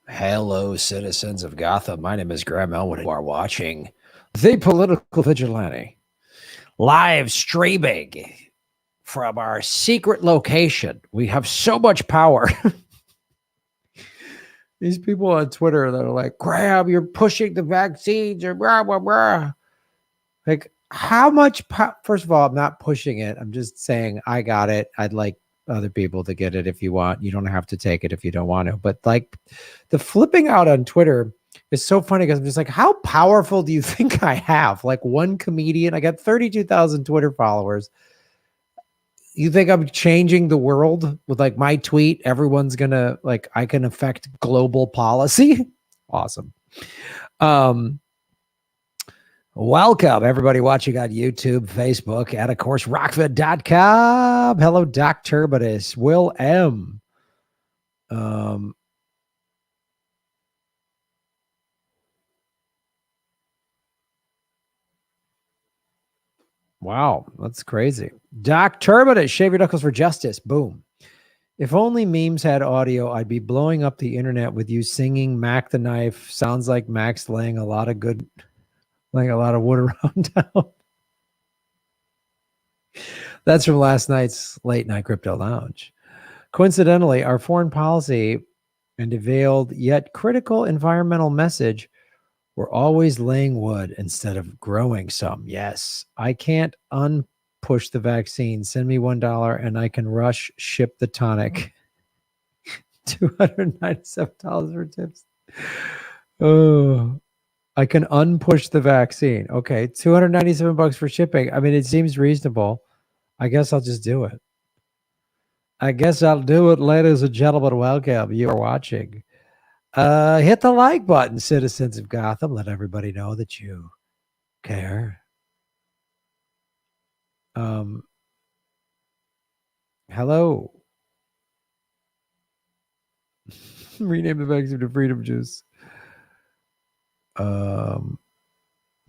Hello, citizens of Gotham. My name is Graham Elwood. You are watching The Political Vigilante, live streaming from our secret location. We have so much power. These people on Twitter that are like, Graham, you're pushing the vaccines or blah, blah, blah. Like, how much First of all, I'm not pushing it. I'm just saying I got it. I'd like other people to get it if you want. You don't have to take it if you don't want to. But like the flipping out on Twitter is so funny because I'm just like, how powerful do you think I have? Like one comedian, I got 32,000 Twitter followers. You think I'm changing the world with like my tweet? Everyone's gonna like, I can affect global policy. Awesome. Welcome, everybody watching on YouTube, Facebook, and of course, rockford.com. Hello, Doc Turbidus, Will M. Wow, that's crazy. Doc Turbidus, shave your knuckles for justice. Boom. If only memes had audio, I'd be blowing up the internet with you singing Mac the Knife. Sounds like Mac's laying a lot of wood around town. That's from last night's late night crypto lounge. Coincidentally, our foreign policy and a veiled yet critical environmental message were always laying wood instead of growing some. Yes, I can't unpush the vaccine. Send me $1 and I can rush ship the tonic. $297 for tips. Oh, I can unpush the vaccine. Okay, $297 for shipping. I mean, it seems reasonable. I guess I'll just do it. Ladies and gentlemen. Welcome. You are watching. Hit the like button, citizens of Gotham. Let everybody know that you care. Hello. Rename the vaccine to Freedom Juice.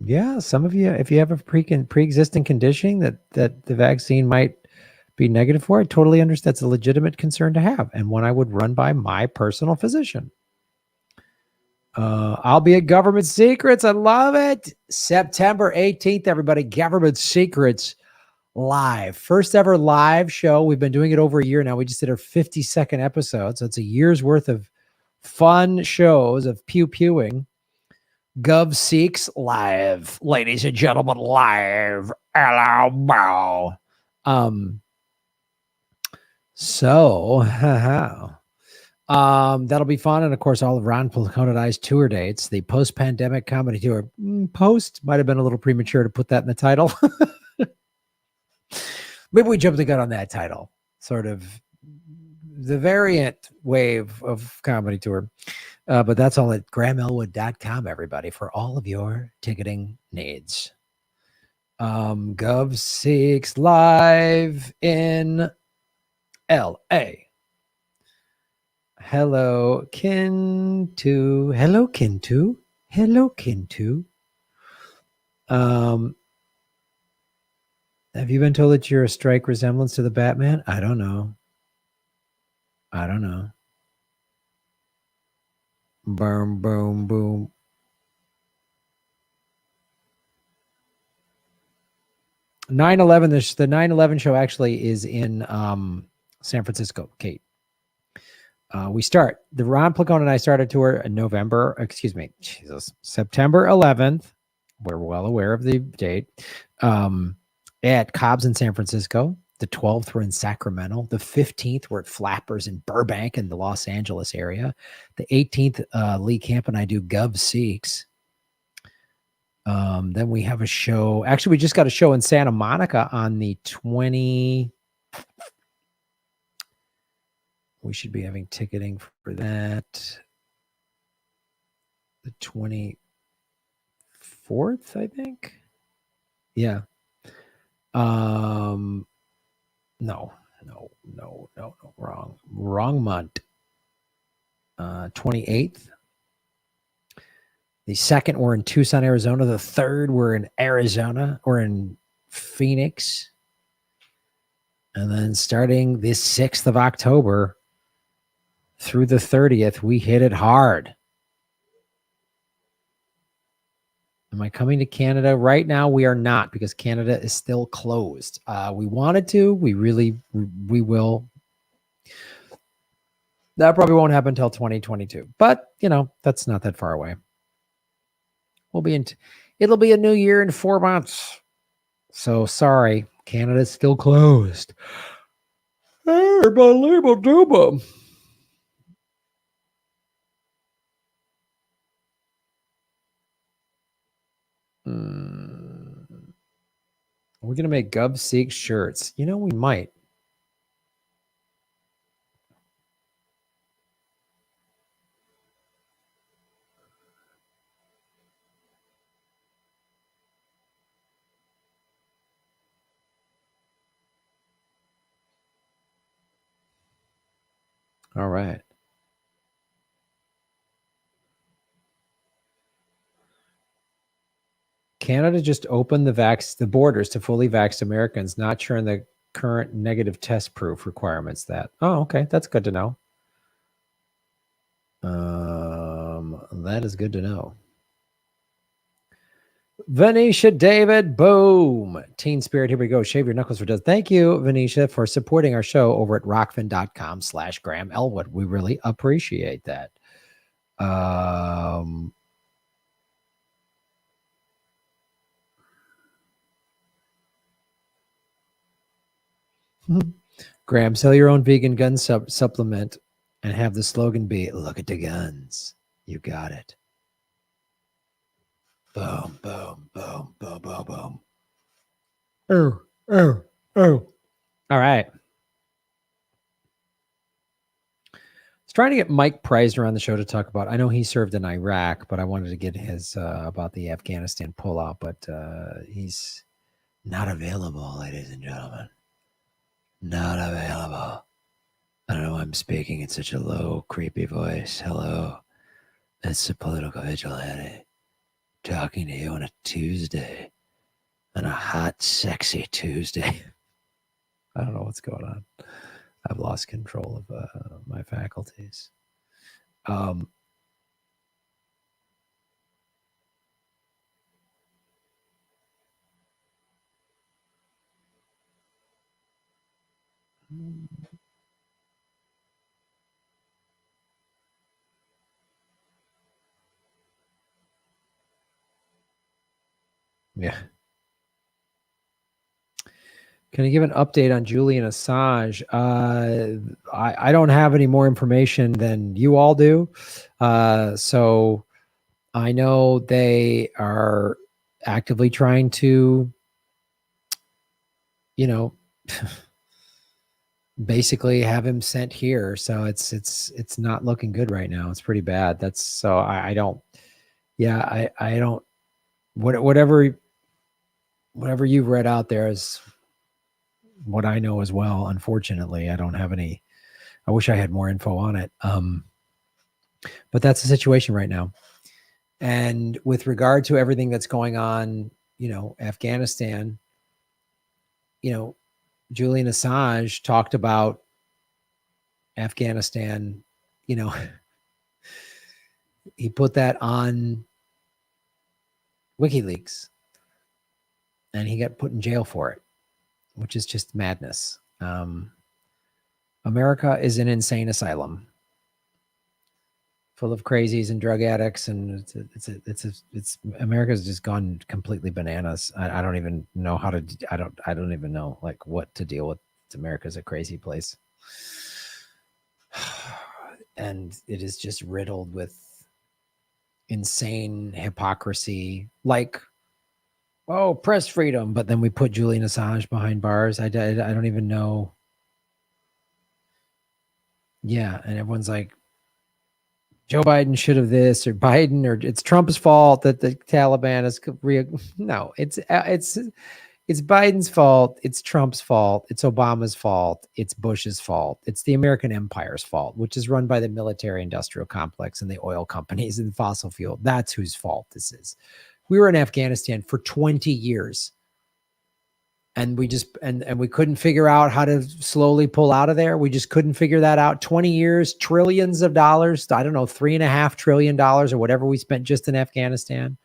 Yeah, some of you, if you have a pre-existing condition that the vaccine might be negative for, I totally understand. That's a legitimate concern to have, and one I would run by my personal physician. I'll be at Government Secrets. I love it. September 18th, everybody. Government Secrets live. First ever live show. We've been doing it over a year now. We just did our 52nd episode. So it's a year's worth of fun shows of pew-pewing. Gov Seeks live. Ladies and gentlemen, live. Hello. That'll be fun. And of course, all of Ron Placonadi's tour dates, the post-pandemic comedy tour. Post might have been a little premature to put that in the title. Maybe we jumped the gun on that title. Sort of the variant wave of comedy tour. But that's all at grahamelwood.com, everybody, for all of your ticketing needs. Gov Seeks live in L.A. Hello, Kintu. Hello, Kintu. Hello, Kintu. Have you been told that you're a strike resemblance to the Batman? I don't know. Boom, boom, boom. The 9/11 show actually is in San Francisco, Kate. We start. The Ron Placone and I started tour in September 11th. We're well aware of the date. At Cobb's in San Francisco. The 12th, we're in Sacramento. The 15th, we're at Flappers in Burbank in the Los Angeles area. The 18th, Lee Camp and I do Gov Seeks. Then we have a show. Actually, we just got a show in Santa Monica on the 20. We should be having ticketing for that. The 24th, I think. Yeah. No. Wrong month. 28th. The second, we're in Tucson, Arizona. The third, we're in Arizona. We're in Phoenix. And then starting the 6th of October, through the 30th, we hit it hard. Am I coming to Canada? Right now, we are not, because Canada is still closed. We wanted to. We will. That probably won't happen until 2022. But, that's not that far away. It'll be a new year in 4 months. So sorry, Canada's still closed. Unbelievable. We're going to make Gov Seek shirts. We might. All right. Canada just opened the borders to fully vaxxed Americans, not sure in the current negative test proof requirements that. Oh, okay. That's good to know. That is good to know. Venetia David, boom. Teen Spirit, here we go. Shave your knuckles for does. Thank you, Venetia, for supporting our show over at rockfin.com/Graham Elwood. We really appreciate that. Graham, sell your own vegan gun supplement and have the slogan be, look at the guns. You got it. Boom, boom, boom, boom, boom, boom. Oh. All right. I was trying to get Mike Preisner on the show to talk about, I know he served in Iraq, but I wanted to get his about the Afghanistan pullout, but he's not available, ladies and gentlemen. Not available. I don't know why I'm speaking in such a low, creepy voice. Hello. It's a political vigilante talking to you on a Tuesday. On a hot, sexy Tuesday. I don't know what's going on. I've lost control of my faculties. Yeah. Can I give an update on Julian Assange? I don't have any more information than you all do. So I know they are actively trying to, basically have him sent here. So it's not looking good right now. It's pretty bad. I don't, whatever you've read out there is what I know as well. Unfortunately, I don't have any. I wish I had more info on it. But that's the situation right now. And with regard to everything that's going on, Afghanistan, Julian Assange talked about Afghanistan, he put that on WikiLeaks and he got put in jail for it, which is just madness. America is an insane asylum full of crazies and drug addicts, and it's America's just gone completely bananas. I don't even know how to. I don't even know what to deal with. America's a crazy place, and it is just riddled with insane hypocrisy. Press freedom, but then we put Julian Assange behind bars. I don't even know. Yeah, and everyone's like, Joe Biden should have this, or Biden, or it's Trump's fault that the Taliban is no, it's Biden's fault. It's Trump's fault. It's Obama's fault. It's Bush's fault. It's the American empire's fault, which is run by the military industrial complex and the oil companies and fossil fuel. That's whose fault this is. We were in Afghanistan for 20 years. And we just and we couldn't figure out how to slowly pull out of there. We just couldn't figure that out. 20 years, trillions of dollars. I don't know, $3.5 trillion or whatever we spent just in Afghanistan.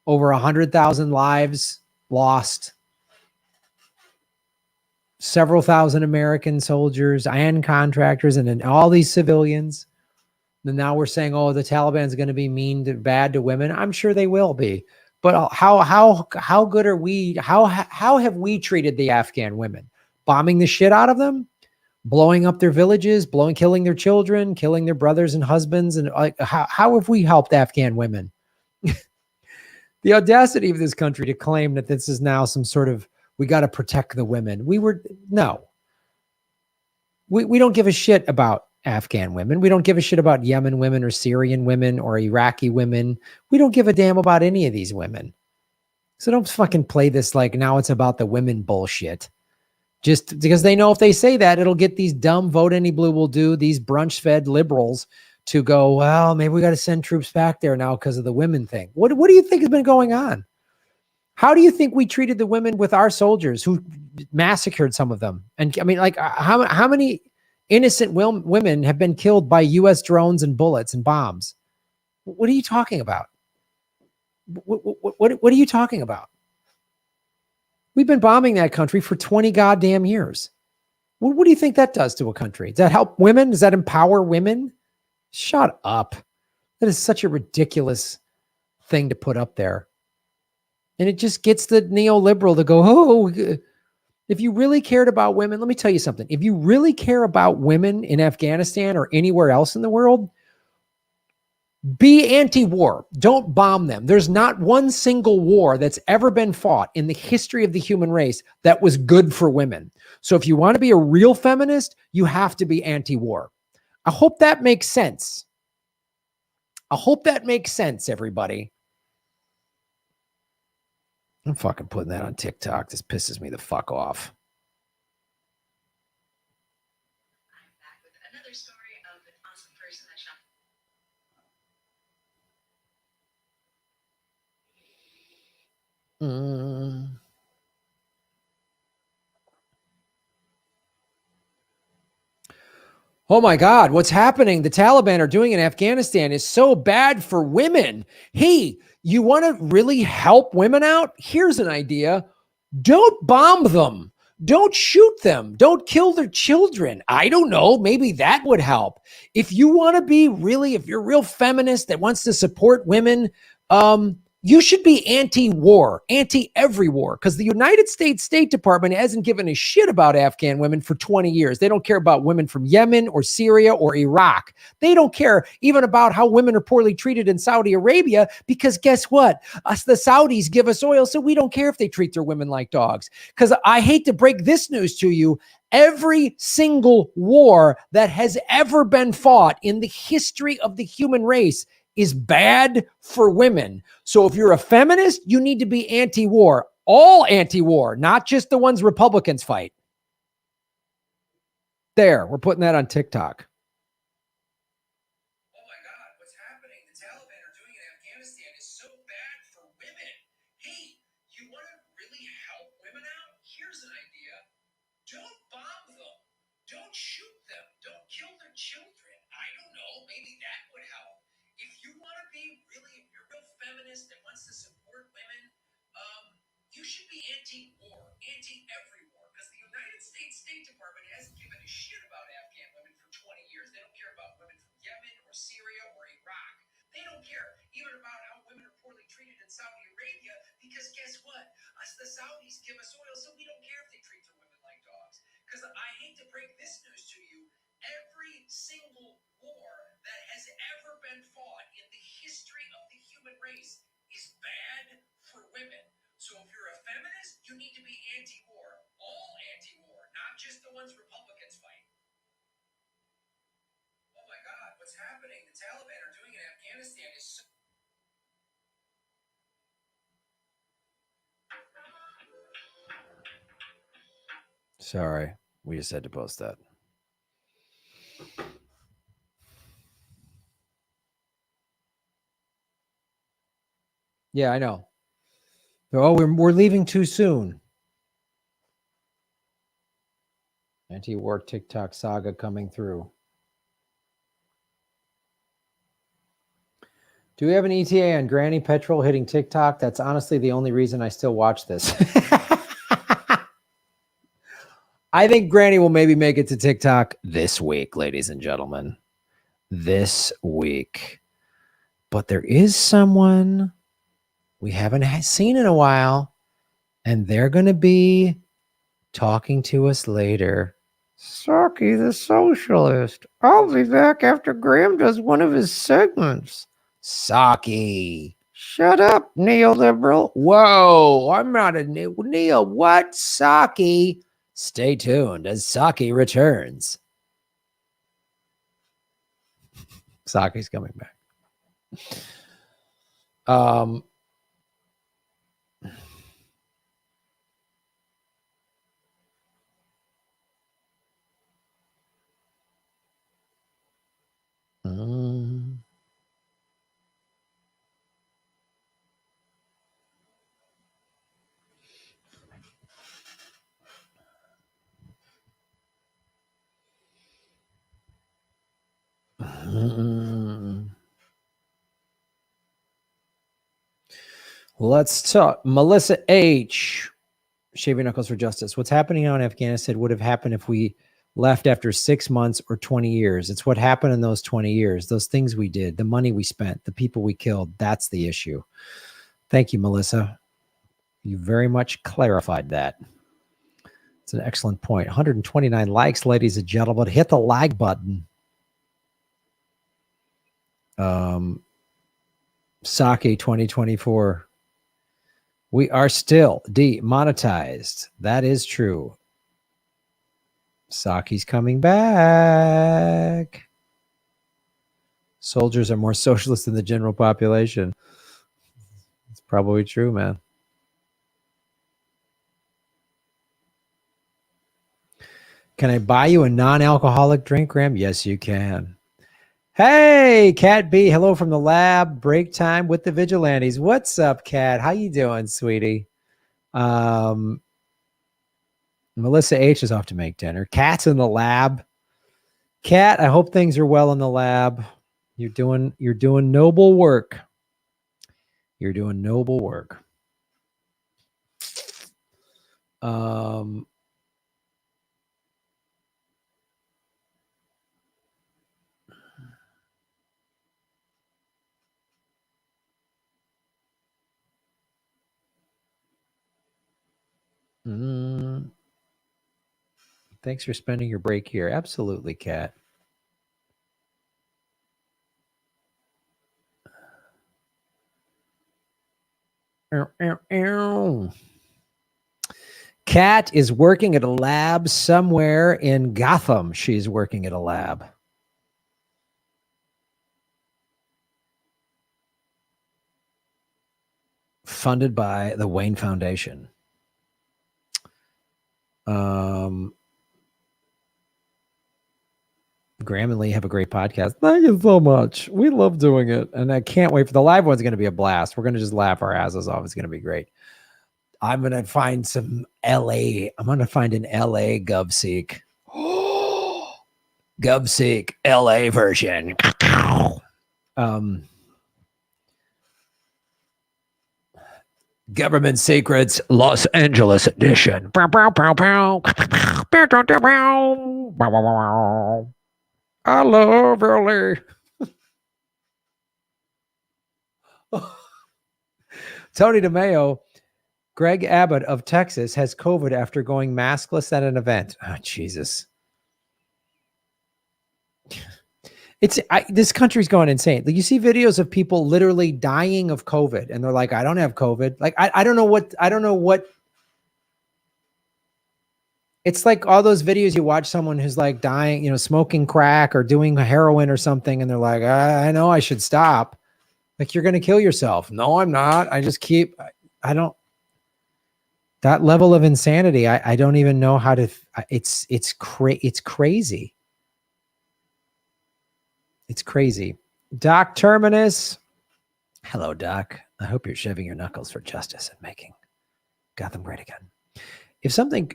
Over 100,000 lives lost. Several thousand American soldiers and contractors, and then all these civilians. And now we're saying, oh, the Taliban's going to be bad to women. I'm sure they will be. But how good are we? How have we treated the Afghan women? Bombing the shit out of them, blowing up their villages, killing their children, killing their brothers and husbands, and like how have we helped Afghan women? The audacity of this country to claim that this is now some sort of we got to protect the women. We don't give a shit about Afghan women. We don't give a shit about Yemen women or Syrian women or Iraqi women. We don't give a damn about any of these women. So don't fucking play this like now it's about the women bullshit. Just because they know if they say that, it'll get these dumb vote any blue will do, these brunch fed liberals to go, well, maybe we got to send troops back there now because of the women thing. What do you think has been going on? How do you think we treated the women with our soldiers who massacred some of them? And I mean, like how many innocent women have been killed by U.S. drones and bullets and bombs? What are you talking about? What are you talking about? We've been bombing that country for 20 goddamn years. What do you think that does to a country? Does that help women? Does that empower women? Shut up. That is such a ridiculous thing to put up there. And it just gets the neoliberal to go, oh, if you really cared about women, let me tell you something. If you really care about women in Afghanistan or anywhere else in the world, be anti-war. Don't bomb them. There's not one single war that's ever been fought in the history of the human race that was good for women. So if you want to be a real feminist, you have to be anti-war. I hope that makes sense. Everybody. I'm fucking putting that on TikTok. This pisses me the fuck off. I'm back with another story of an awesome person that shot. Oh my God, what's happening? The Taliban are doing in Afghanistan is so bad for women. Hey, you want to really help women out? Here's an idea. Don't bomb them. Don't shoot them. Don't kill their children. I don't know. Maybe that would help. If you want to be really, if you're a real feminist that wants to support women, you should be anti-war, anti-every war, because the United States State Department hasn't given a shit about Afghan women for 20 years. They don't care about women from Yemen or Syria or Iraq. They don't care even about how women are poorly treated in Saudi Arabia, because guess what? The Saudis give us oil, so we don't care if they treat their women like dogs. Because I hate to break this news to you, every single war that has ever been fought in the history of the human race is bad for women. So if you're a feminist, you need to be anti-war. All anti-war, not just the ones Republicans fight. There, we're putting that on TikTok. Oh my God, what's happening? The Taliban are doing in Afghanistan is so bad for women. Hey, you want to really help women out? Here's an idea. Don't bomb them. Don't shoot them. Don't kill their children. I don't know. Maybe that would help. If you want to be really, if you're a real feminist that wants to support women, you should be anti-war, anti-every war, because the United States State Department hasn't given a shit about Afghan women for 20 years. They don't care about women from Yemen or Syria or Iraq. They don't care even about how women are poorly treated in Saudi Arabia, because guess what? The Saudis give us oil, so we don't care if they treat their women like dogs. Because I hate to break this news to you, every single war that has ever been fought in the history of the human race is bad for women. So if you're a feminist, you need to be anti-war. All anti-war, not just the ones Republicans fight. Oh my God, what's happening? The Taliban are doing in Afghanistan is so... Sorry, we just had to post that. Yeah, I know. Oh, we're leaving too soon. Anti-war TikTok saga coming through. Do we have an ETA on Granny Petrol hitting TikTok? That's honestly the only reason I still watch this. I think Granny will maybe make it to TikTok this week, ladies and gentlemen. This week. But there is someone we haven't seen in a while, and they're going to be talking to us later. Saki the socialist. I'll be back after Graham does one of his segments. Saki. Shut up, neoliberal. Whoa, I'm not a neo. What? Saki. Stay tuned as Saki returns. Saki's coming back. Let's talk. Melissa H. Shaving Knuckles for Justice. What's happening now in Afghanistan would have happened if we left after 6 months or 20 years. It's what happened in those 20 years, those things we did, the money we spent, the people we killed. That's the issue. Thank you, Melissa. You very much clarified that. It's an excellent point. 129 likes, ladies and gentlemen. Hit the like button. Sake 2024. We are still demonetized. That is true. Saki's coming back. Soldiers are more socialist than the general population. It's probably true, man. Can I buy you a non-alcoholic drink, Graham? Yes, you can. Hey, Cat B. Hello from the lab. Break time with the Vigilantes. What's up, Cat? How you doing, sweetie? Melissa H is off to make dinner. Cat's in the lab. Cat, I hope things are well in the lab. You're doing noble work. You're doing noble work. Thanks for spending your break here. Absolutely, Kat. Kat is working at a lab somewhere in Gotham. She's working at a lab. Funded by the Wayne Foundation. Graham and Lee have a great podcast. Thank you so much. We love doing it. And I can't wait for the live one's going to be a blast. We're going to just laugh our asses off. It's going to be great. I'm going to find some LA. I'm going to find an LA GovSeek. GovSeek LA version. Government Secrets Los Angeles edition. I love LA. Tony DeMeo, Greg Abbott of Texas has COVID after going maskless at an event. Oh, Jesus. This country's going insane. Like, you see videos of people literally dying of COVID and they're like, I don't have COVID. Like, I don't know what. It's like all those videos you watch someone who's like dying, smoking crack or doing heroin or something. And they're like, I know I should stop. Like, you're going to kill yourself. No, I'm not. I just that level of insanity. I don't even know how to, it's crazy. It's crazy. Doc Terminus. Hello, Doc. I hope you're shaving your knuckles for justice and making Gotham great again. If something,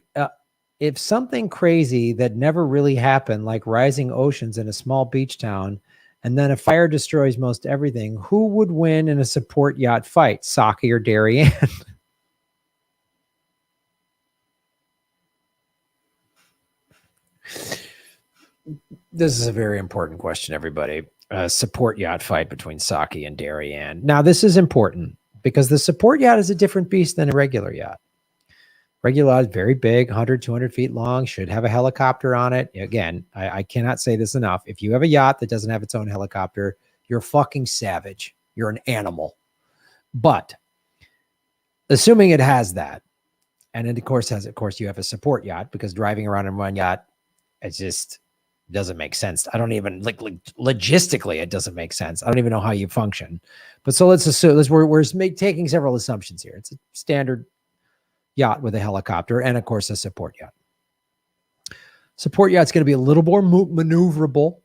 if something crazy that never really happened, like rising oceans in a small beach town, and then a fire destroys most everything, who would win in a support yacht fight, Saki or Darien? This is a very important question, everybody. A support yacht fight between Saki and Darien. Now, this is important because the support yacht is a different beast than a regular yacht. Regular yacht is very big, 100, 200 feet long, should have a helicopter on it. Again, I cannot say this enough. If you have a yacht that doesn't have its own helicopter, you're fucking savage. You're an animal. But assuming it has that, and it, of course, you have a support yacht, because driving around in one yacht, it just doesn't make sense. I don't even like logistically, it doesn't make sense. I don't even know how you function. But so let's assume we're taking several assumptions here. It's a standard yacht with a helicopter and, of course, a support yacht. Support yacht's going to be a little more maneuverable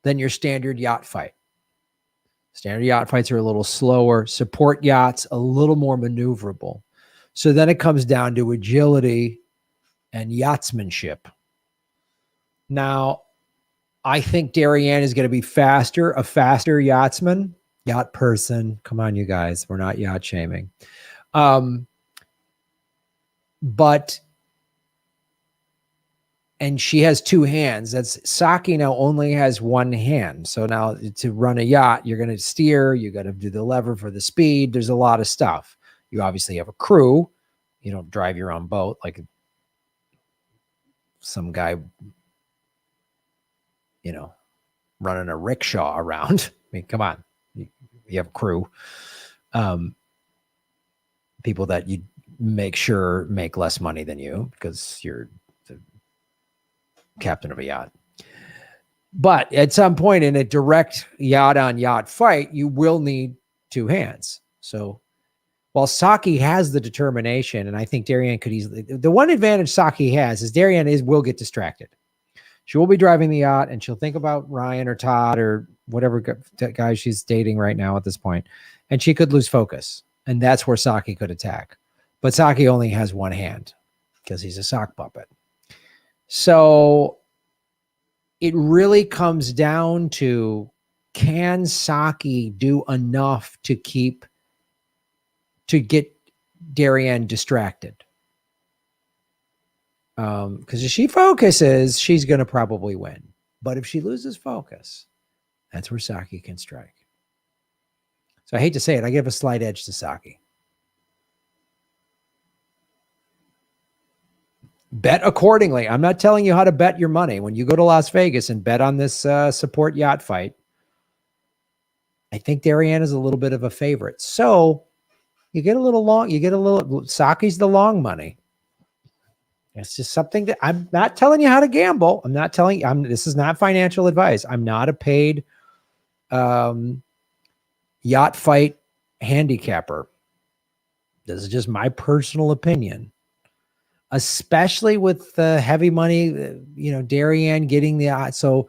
than your standard yacht fight. Standard yacht fights are a little slower. Support yachts a little more maneuverable. So then it comes down to agility and yachtsmanship. Now, I think Darien is going to be faster, a faster yachtsman, yacht person. Come on, you guys. We're not yacht shaming. But, and she has two hands. That's Saki now only has one hand. So now to run a yacht, you're going to steer, you got to do the lever for the speed. There's a lot of stuff. You obviously have a crew. You don't drive your own boat like some guy, running a rickshaw around. I mean, come on. You have crew. People that you make sure make less money than you because you're the captain of a yacht. But at some point in a direct yacht on yacht fight, you will need two hands. So while Saki has the determination, and I think Darien could easily, the one advantage Saki has is Darien will get distracted. She will be driving the yacht and she'll think about Ryan or Todd or whatever guy she's dating right now at this point, and she could lose focus. And that's where Saki could attack. But Saki only has one hand because he's a sock puppet. So it really comes down to, can Saki do enough to get Darien distracted? Because if she focuses, she's going to probably win. But if she loses focus, that's where Saki can strike. So I hate to say it, I give a slight edge to Saki. Bet accordingly. I'm not telling you how to bet your money. When you go to Las Vegas and bet on this support yacht fight, I think Darien is a little bit of a favorite. So you get a little, Saki's the long money. It's just something that I'm not telling you how to gamble. I'm not telling you, this is not financial advice. I'm not a paid yacht fight handicapper. This is just my personal opinion, especially with the heavy money, Darien getting the yacht. So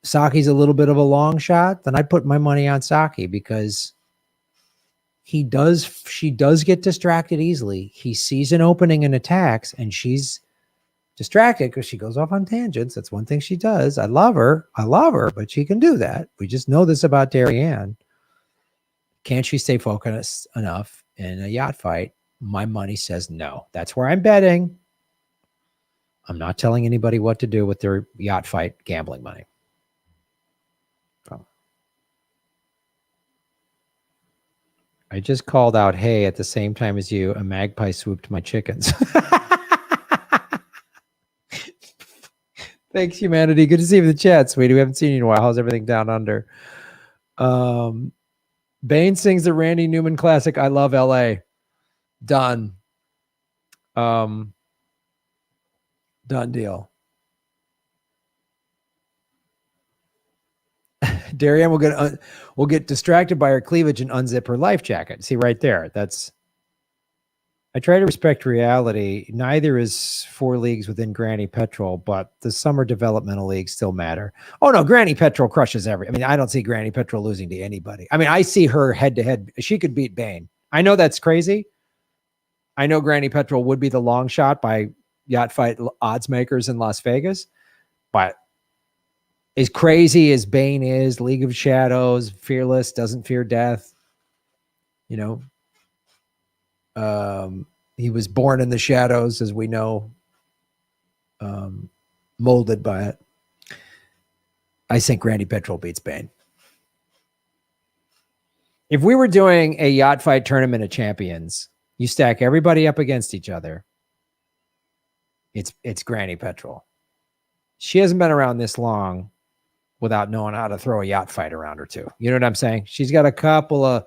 Saki's a little bit of a long shot. Then I put my money on Saki because she does get distracted easily. He sees an opening and attacks, and she's distracted because she goes off on tangents. That's one thing she does. I love her, but she can do that. We just know this about Darien. Can she stay focused enough in a yacht fight? My money says no. That's where I'm betting. I'm not telling anybody what to do with their yacht fight gambling money. I just called out, hey, at the same time as you, a magpie swooped my chickens. Thanks, humanity. Good to see you in the chat, sweetie. We haven't seen you in a while. How's everything down under? Bane sings the Randy Newman classic, I Love L.A. Done. Done deal. Darien will get distracted by her cleavage and unzip her life jacket. See right there. I try to respect reality. Neither is 4 leagues within Granny Petrol, but the summer developmental leagues still matter. Oh no, Granny Petrol crushes I don't see Granny Petrol losing to anybody. I see her head to head. She could beat Bane. I know that's crazy. I know Granny Petrol would be the long shot by yacht fight odds makers in Las Vegas. But as crazy as Bane is, League of Shadows, fearless, doesn't fear death, you know, he was born in the shadows, as we know, molded by it. I think Randy Petrol beats Bane. If we were doing a yacht fight tournament of champions, you stack everybody up against each other. It's Granny Petrol. She hasn't been around this long without knowing how to throw a yacht fight around her too. You know what I'm saying? She's got a couple of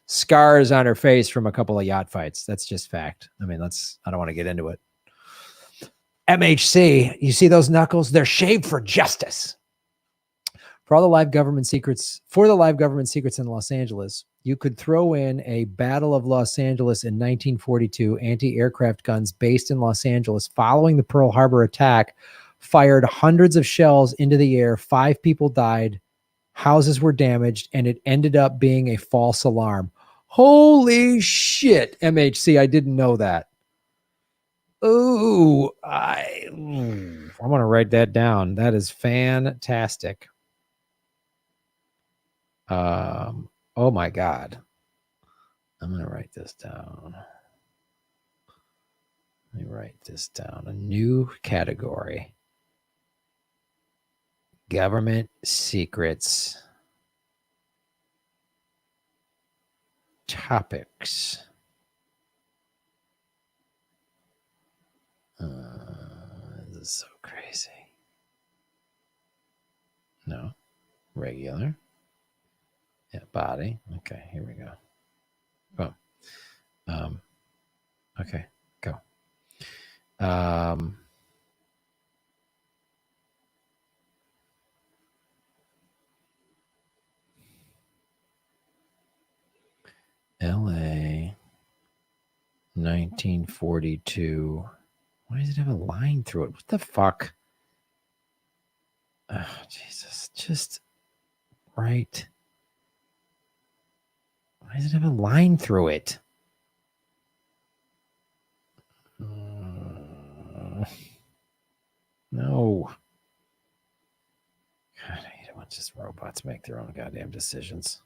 scars on her face from a couple of yacht fights. That's just fact. I mean, I don't want to get into it. MHC, you see those knuckles? They're shaved for justice. For the live government secrets in Los Angeles, you could throw in a Battle of Los Angeles in 1942 anti-aircraft guns based in Los Angeles following the Pearl Harbor attack, fired hundreds of shells into the air. 5 people died, houses were damaged, and it ended up being a false alarm. Holy shit, MHC, I didn't know that. Ooh, I'm going to write that down. That is fantastic. Oh my God. I'm going to write this down. Let me write this down. A new category. Government secrets. Topics. This is so crazy. No. Regular. Yeah, body. Okay, here we go. Boom. Okay, go. LA 1942. Why does it have a line through it? What the fuck? Oh, Jesus. Just right. Why does it have a line through it? No. God, I hate it when just robots make their own goddamn decisions.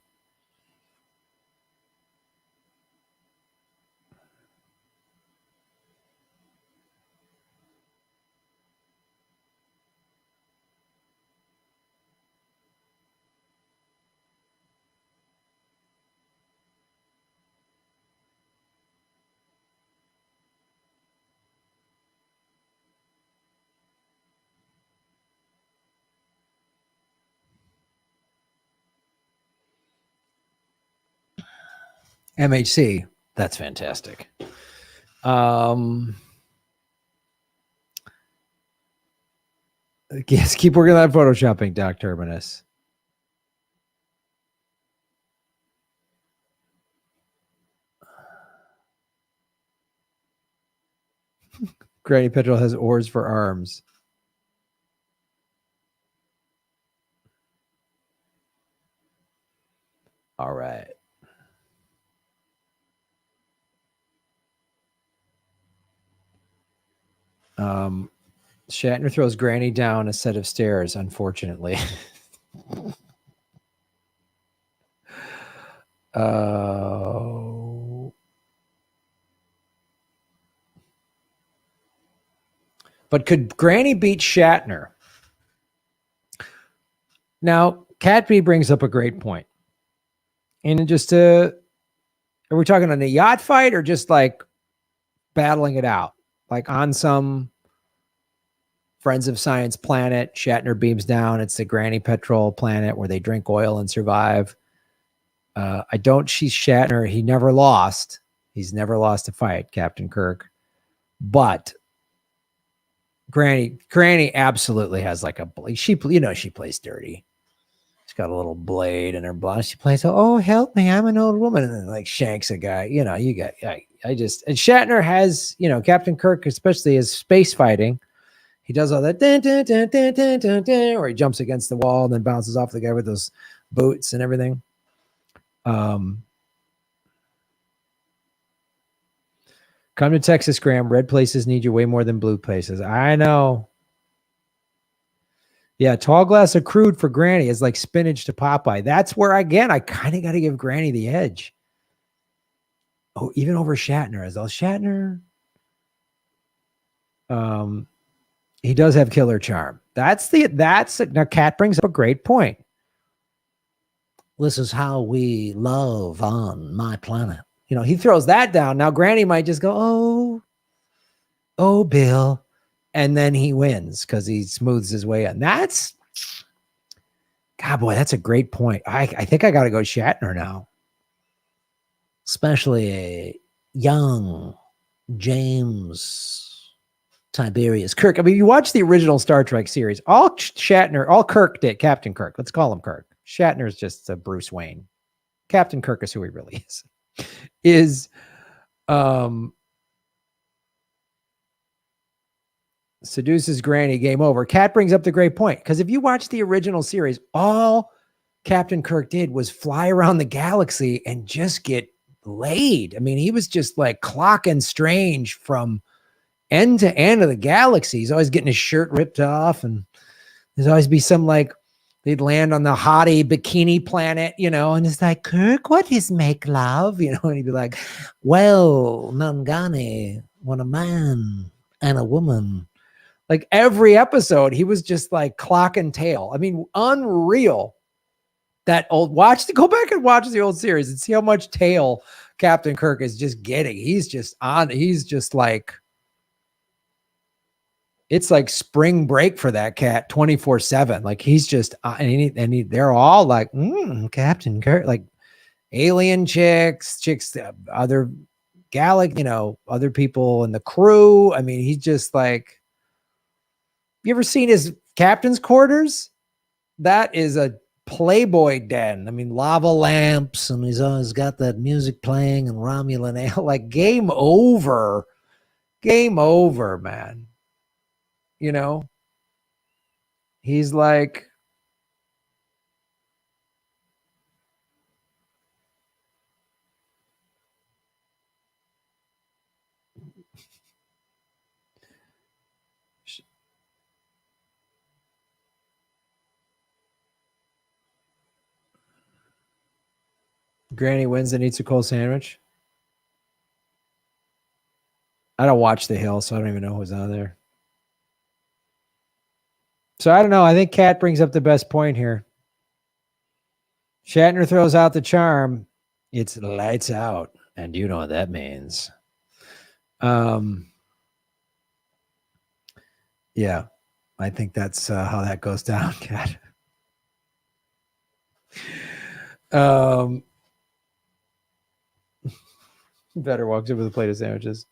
MHC, that's fantastic. Yes, keep working on that photoshopping, Doc Terminus. Granny Petrol has oars for arms. All right. Shatner throws Granny down a set of stairs, unfortunately. But could Granny beat Shatner? Now, Catby brings up a great point. And just are we talking on a yacht fight or just like battling it out? Like on some Friends of Science planet, Shatner beams down. It's the Granny Petrol planet where they drink oil and survive. I don't see Shatner. He never lost. He's never lost a fight, Captain Kirk. But Granny absolutely has like she plays dirty. She's got a little blade in her blouse. She plays, oh, help me, I'm an old woman. And then like shanks a guy. You know, you got, and Shatner has, Captain Kirk, especially his space fighting. He does all that, where he jumps against the wall and then bounces off the guy with those boots and everything. Come to Texas, Graham. Red places need you way more than blue places. I know. Yeah, tall glass of crude for Granny is like spinach to Popeye. That's where, again, I kind of got to give Granny the edge. Oh, even over Shatner. Is all Shatner? He does have killer charm. Now Kat brings up a great point. This is how we love on my planet. You know, he throws that down. Now Granny might just go, oh, Bill. And then he wins because he smooths his way in. That's, God, boy, that's a great point. I think I got to go Shatner now. Especially a young James Tiberius Kirk. I mean, you watch the original Star Trek series, all Kirk did, Captain Kirk. Let's call him Kirk. Shatner's just a Bruce Wayne. Captain Kirk is who he really is. Seduces Granny, game over. Kat brings up the great point. Because if you watch the original series, all Captain Kirk did was fly around the galaxy and just get laid. I mean, he was just like clocking Strange from end to end of the galaxy. He's always getting his shirt ripped off, and there's always be some like they'd land on the hottie bikini planet, you know, and it's like, Kirk, what is make love? You know, and he'd be like, well, Nangani, when a man and a woman. Like every episode, he was just like clock and tail. I mean, unreal. That old go back and watch the old series and see how much tail Captain Kirk is just getting. He's just like, it's like spring break for that cat 24/7. Like he's just, they're all like, Captain Kirk, like alien chicks, other galaxy, you know, other people in the crew. I mean, he's just like, you ever seen his captain's quarters? That is a Playboy den. I mean, lava lamps, and he's always got that music playing and Romulan ale. Like game over, man. You know, he's like, Granny wins and eats a cold sandwich. I don't watch The Hill, so I don't even know who's on there. So I don't know. I think Kat brings up the best point here. Shatner throws out the charm. It's lights out. And you know what that means. Yeah, I think that's how that goes down, Kat. Better walks in with a plate of sandwiches.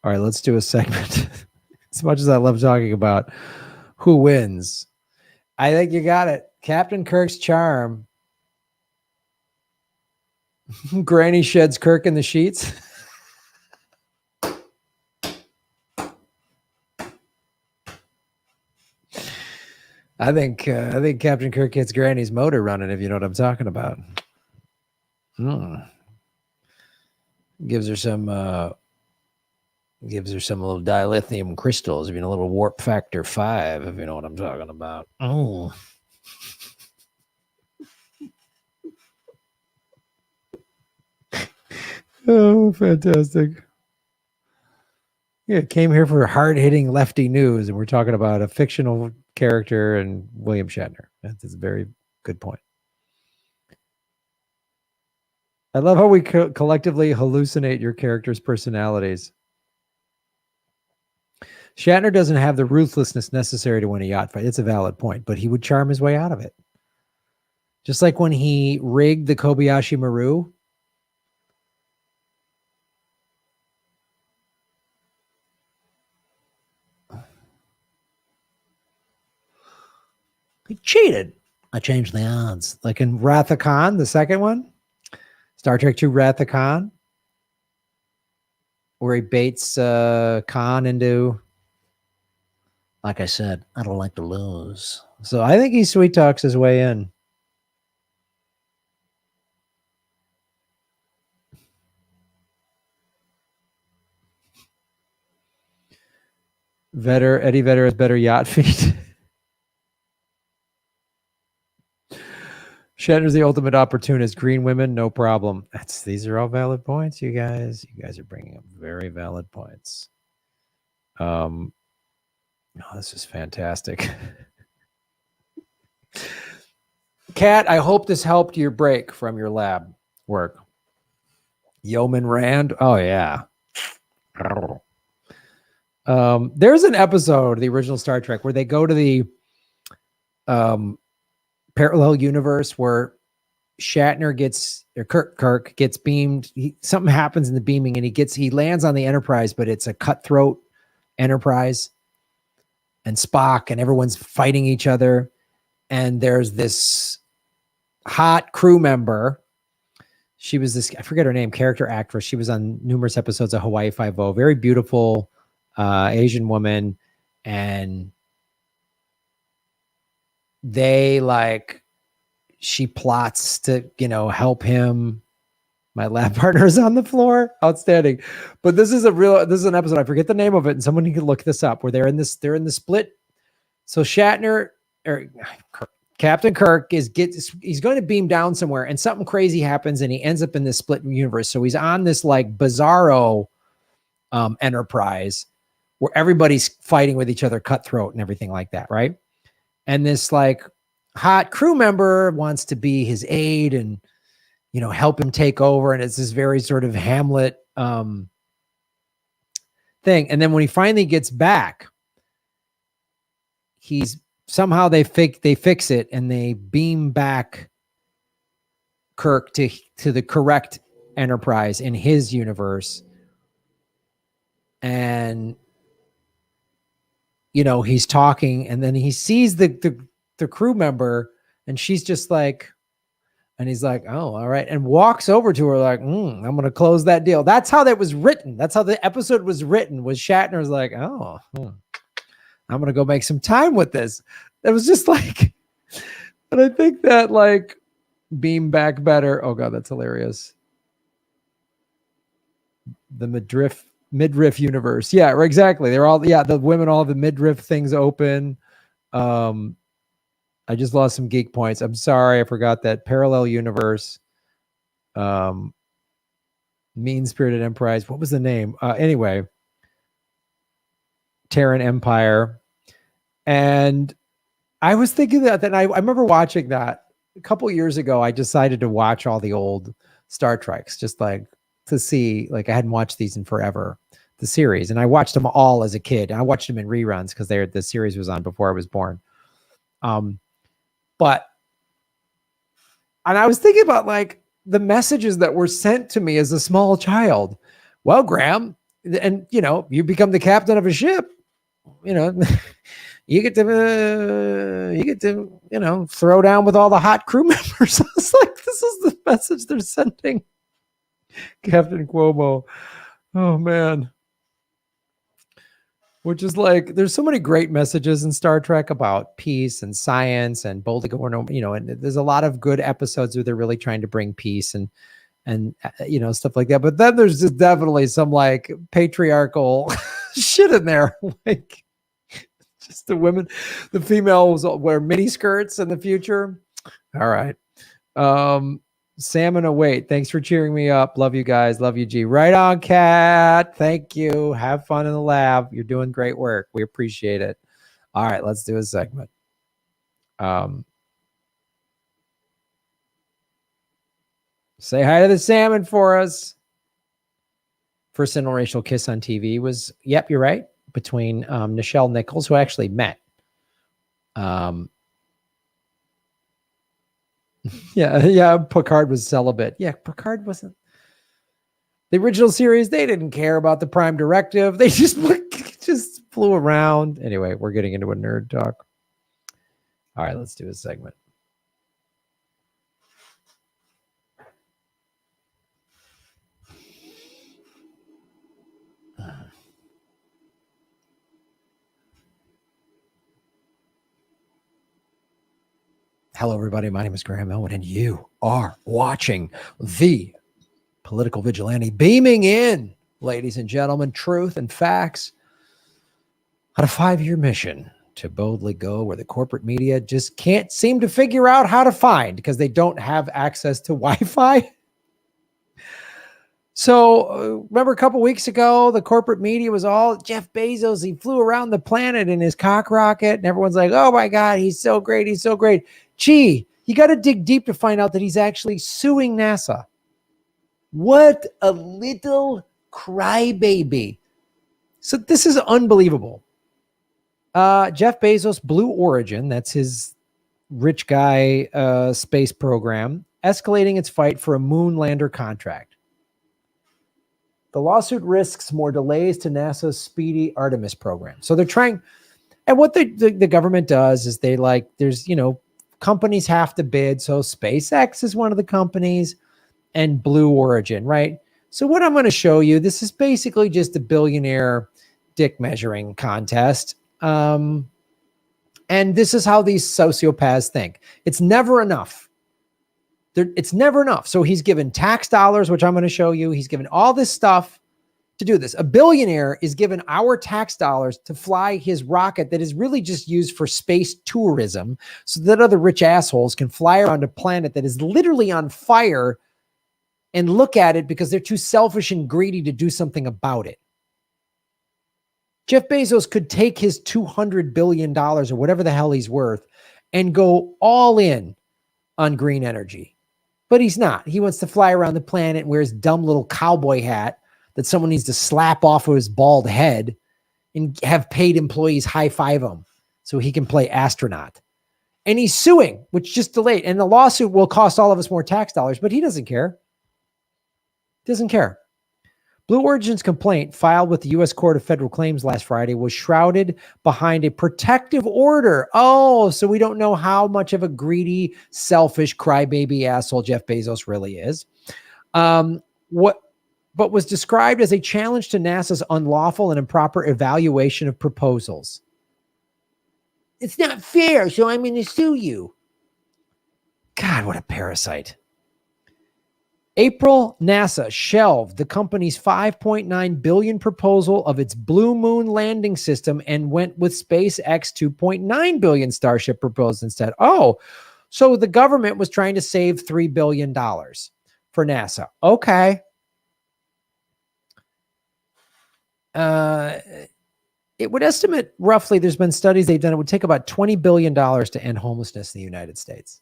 All right, let's do a segment. As much as I love talking about who wins, I think you got it. Captain Kirk's charm. Granny sheds Kirk in the sheets. I think Captain Kirk gets Granny's motor running, if you know what I'm talking about. Gives her some little dilithium crystals, a little warp factor 5, if you know what I'm talking about. Oh. Oh, fantastic. Yeah, came here for hard-hitting lefty news, and we're talking about a fictional character and William Shatner. That's a very good point. I love how we collectively hallucinate your characters' personalities. Shatner doesn't have the ruthlessness necessary to win a yacht fight. It's a valid point, but he would charm his way out of it. Just like when he rigged the Kobayashi Maru. He cheated. I changed the odds. Like in Wrath of Khan, the second one. Star Trek II Wrath of Khan. Where he baits Khan into Like I said, I don't like to lose. So I think he sweet talks his way in. Eddie Vedder has better yacht feet. Shatner's the ultimate opportunist. Green women, no problem. These are all valid points, you guys. You guys are bringing up very valid points. Oh, this is fantastic. Kat, I hope this helped your break from your lab work. Yeoman Rand. Oh yeah. There's an episode, the original Star Trek, where they go to the parallel universe where Shatner gets, or Kirk gets beamed. Something happens in the beaming, and he lands on the Enterprise, but it's a cutthroat Enterprise, and Spock and everyone's fighting each other. And there's this hot crew member. She was this, I forget her name, character actress. She was on numerous episodes of Hawaii Five-0. Very beautiful Asian woman. And she plots to, help him. My lab partner is on the floor. Outstanding. But this is an episode. I forget the name of it. And someone can look this up, where they're in the split. So Shatner, or Captain Kirk he's going to beam down somewhere, and something crazy happens, and he ends up in this split universe. So he's on this like bizarro Enterprise where everybody's fighting with each other, cutthroat and everything like that, right? And this like hot crew member wants to be his aide and help him take over, and it's this very sort of Hamlet thing. And then when he finally gets back, somehow they fix it, and they beam back Kirk to the correct Enterprise in his universe. And he's talking, and then he sees the crew member, and she's just like, and he's like, oh, all right, and walks over to her like, I'm going to close that deal. That's how that was written. That's how the episode was written. Was Shatner's like, I'm going to go make some time with this. It was just like, and I think that like beam back better. Oh God, that's hilarious. The midriff universe. Yeah, exactly. They're all, the women all have the midriff things open. I just lost some geek points. I'm sorry. I forgot that parallel universe. Mean-spirited Enterprise. What was the name? Anyway, Terran Empire. And I was thinking that I remember watching that a couple years ago. I decided to watch all the old Star Treks, just like to see, like I hadn't watched these in forever, the series. And I watched them all as a kid. I watched them in reruns because the series was on before I was born. And I was thinking about like the messages that were sent to me as a small child. Well, Graham, and you become the captain of a ship, you get to throw down with all the hot crew members. I was like, this is the message they're sending Captain Cuomo. Oh man. Which is like, there's so many great messages in Star Trek about peace and science and boldly going, and there's a lot of good episodes where they're really trying to bring peace and stuff like that. But then there's just definitely some like patriarchal shit in there. Like just the females wear mini skirts in the future. All right. Salmon await. Thanks for cheering me up. Love you guys. Love you, G. Right on, Kat. Thank you. Have fun in the lab. You're doing great work. We appreciate it. All right, let's do a segment. Say hi to the salmon for us. First interracial kiss on TV was, yep, you're right, between Nichelle Nichols, who actually met. Yeah, Picard was celibate. Yeah, Picard wasn't. The original series, they didn't care about the Prime Directive. They just flew around. Anyway, we're getting into a nerd talk. All right, let's do a segment. Hello, everybody. My name is Graham Elwood, and you are watching the Political Vigilante beaming in, ladies and gentlemen, truth and facts on a 5-year mission to boldly go where the corporate media just can't seem to figure out how to find because they don't have access to Wi-Fi. So remember a couple weeks ago, the corporate media was all Jeff Bezos. He flew around the planet in his cock rocket, and everyone's like, oh my God, he's so great. He's so great. Gee, you got to dig deep to find out that he's actually suing NASA. What a little crybaby. So this is unbelievable. Jeff Bezos, Blue Origin, that's his rich guy space program, escalating its fight for a moon lander contract. The lawsuit risks more delays to NASA's speedy Artemis program. So they're trying, and what the government does is they there's, companies have to bid. So SpaceX is one of the companies and Blue Origin, right? So what I'm going to show you, this is basically just a billionaire dick measuring contest. And this is how these sociopaths think. It's never enough. It's never enough. So he's given tax dollars, which I'm going to show you. He's given all this stuff to do this. A billionaire is given our tax dollars to fly his rocket that is really just used for space tourism so that other rich assholes can fly around a planet that is literally on fire and look at it because they're too selfish and greedy to do something about it. Jeff Bezos could take his $200 billion or whatever the hell he's worth and go all in on green energy. But he's not. He wants to fly around the planet and wear his dumb little cowboy hat that someone needs to slap off of his bald head and have paid employees high-five him so he can play astronaut. And he's suing, which just delayed. And the lawsuit will cost all of us more tax dollars, but he doesn't care. Doesn't care. Blue Origin's complaint filed with the U.S. Court of Federal Claims last Friday was shrouded behind a protective order. Oh, so we don't know how much of a greedy, selfish, crybaby asshole Jeff Bezos really is. But was described as a challenge to NASA's unlawful and improper evaluation of proposals. It's not fair, so I'm going to sue you. God, what a parasite. April, NASA shelved the company's $5.9 billion proposal of its Blue Moon landing system and went with SpaceX $2.9 billion Starship proposal instead. Oh, so the government was trying to save $3 billion for NASA. Okay. It would estimate roughly, there's been studies they've done, it would take about $20 billion to end homelessness in the United States.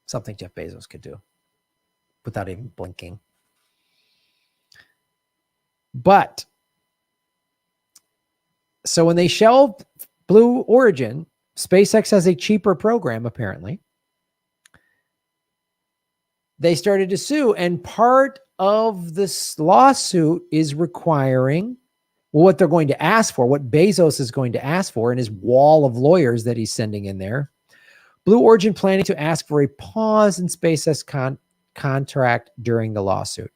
Something Jeff Bezos could do without even blinking. But so when they shelved Blue Origin, SpaceX has a cheaper program, apparently. They started to sue, and part of this lawsuit is requiring what they're going to ask for, what Bezos is going to ask for in his wall of lawyers that he's sending in there. Blue Origin planning to ask for a pause in SpaceX contract during the lawsuit.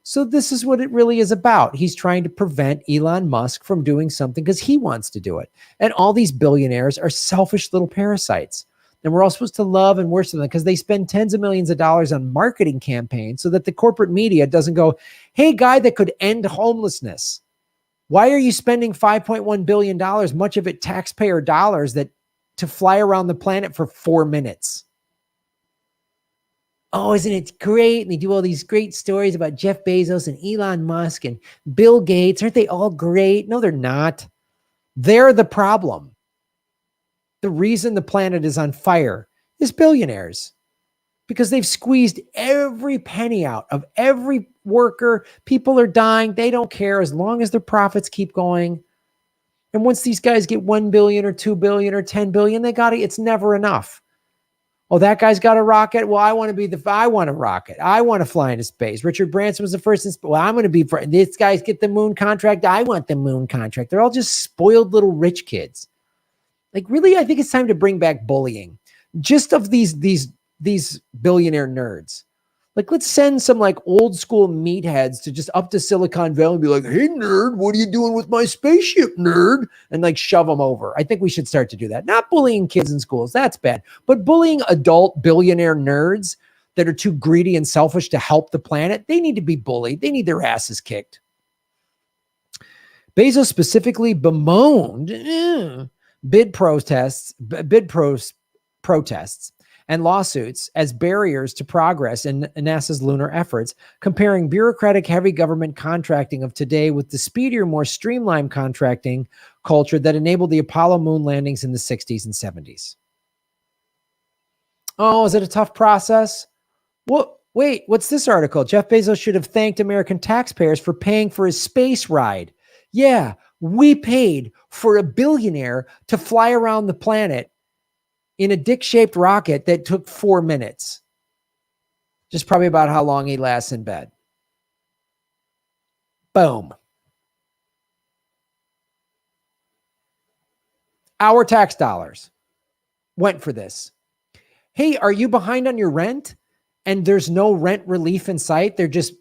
So this is what it really is about. He's trying to prevent Elon Musk from doing something because he wants to do it. And all these billionaires are selfish little parasites. And we're all supposed to love and worship them because they spend tens of millions of dollars on marketing campaigns so that the corporate media doesn't go, hey, guy that could end homelessness. Why are you spending $5.1 billion, much of it taxpayer dollars, to fly around the planet for 4 minutes? Oh, isn't it great? And they do all these great stories about Jeff Bezos and Elon Musk and Bill Gates. Aren't they all great? No, they're not. They're the problem. The reason the planet is on fire is billionaires, because they've squeezed every penny out of every worker. People are dying. They don't care as long as their profits keep going. And once these guys get 1 billion or 2 billion or 10 billion, it's never enough. Oh, that guy's got a rocket. Well, I want a rocket. I want to fly into space. Richard Branson was the first in space. Well, I'm going to be, this guy's get the moon contract. I want the moon contract. They're all just spoiled little rich kids. Like, really, I think it's time to bring back bullying. Just of these billionaire nerds. Like, let's send some like old school meatheads to just up to Silicon Valley and be like, hey, nerd, what are you doing with my spaceship, nerd? And like shove them over. I think we should start to do that. Not bullying kids in schools. That's bad. But bullying adult billionaire nerds that are too greedy and selfish to help the planet, they need to be bullied. They need their asses kicked. Bezos specifically bemoaned protests and lawsuits as barriers to progress in NASA's lunar efforts, comparing bureaucratic heavy government contracting of today with the speedier, more streamlined contracting culture that enabled the Apollo moon landings in the 60s and 70s. Oh, is it a tough process? Well, wait, what's this article? Jeff Bezos should have thanked American taxpayers for paying for his space ride. Yeah, we paid for a billionaire to fly around the planet in a dick-shaped rocket that took 4 minutes. Just probably about how long he lasts in bed. Boom. Our tax dollars went for this. Hey, are you behind on your rent and there's no rent relief in sight? They're just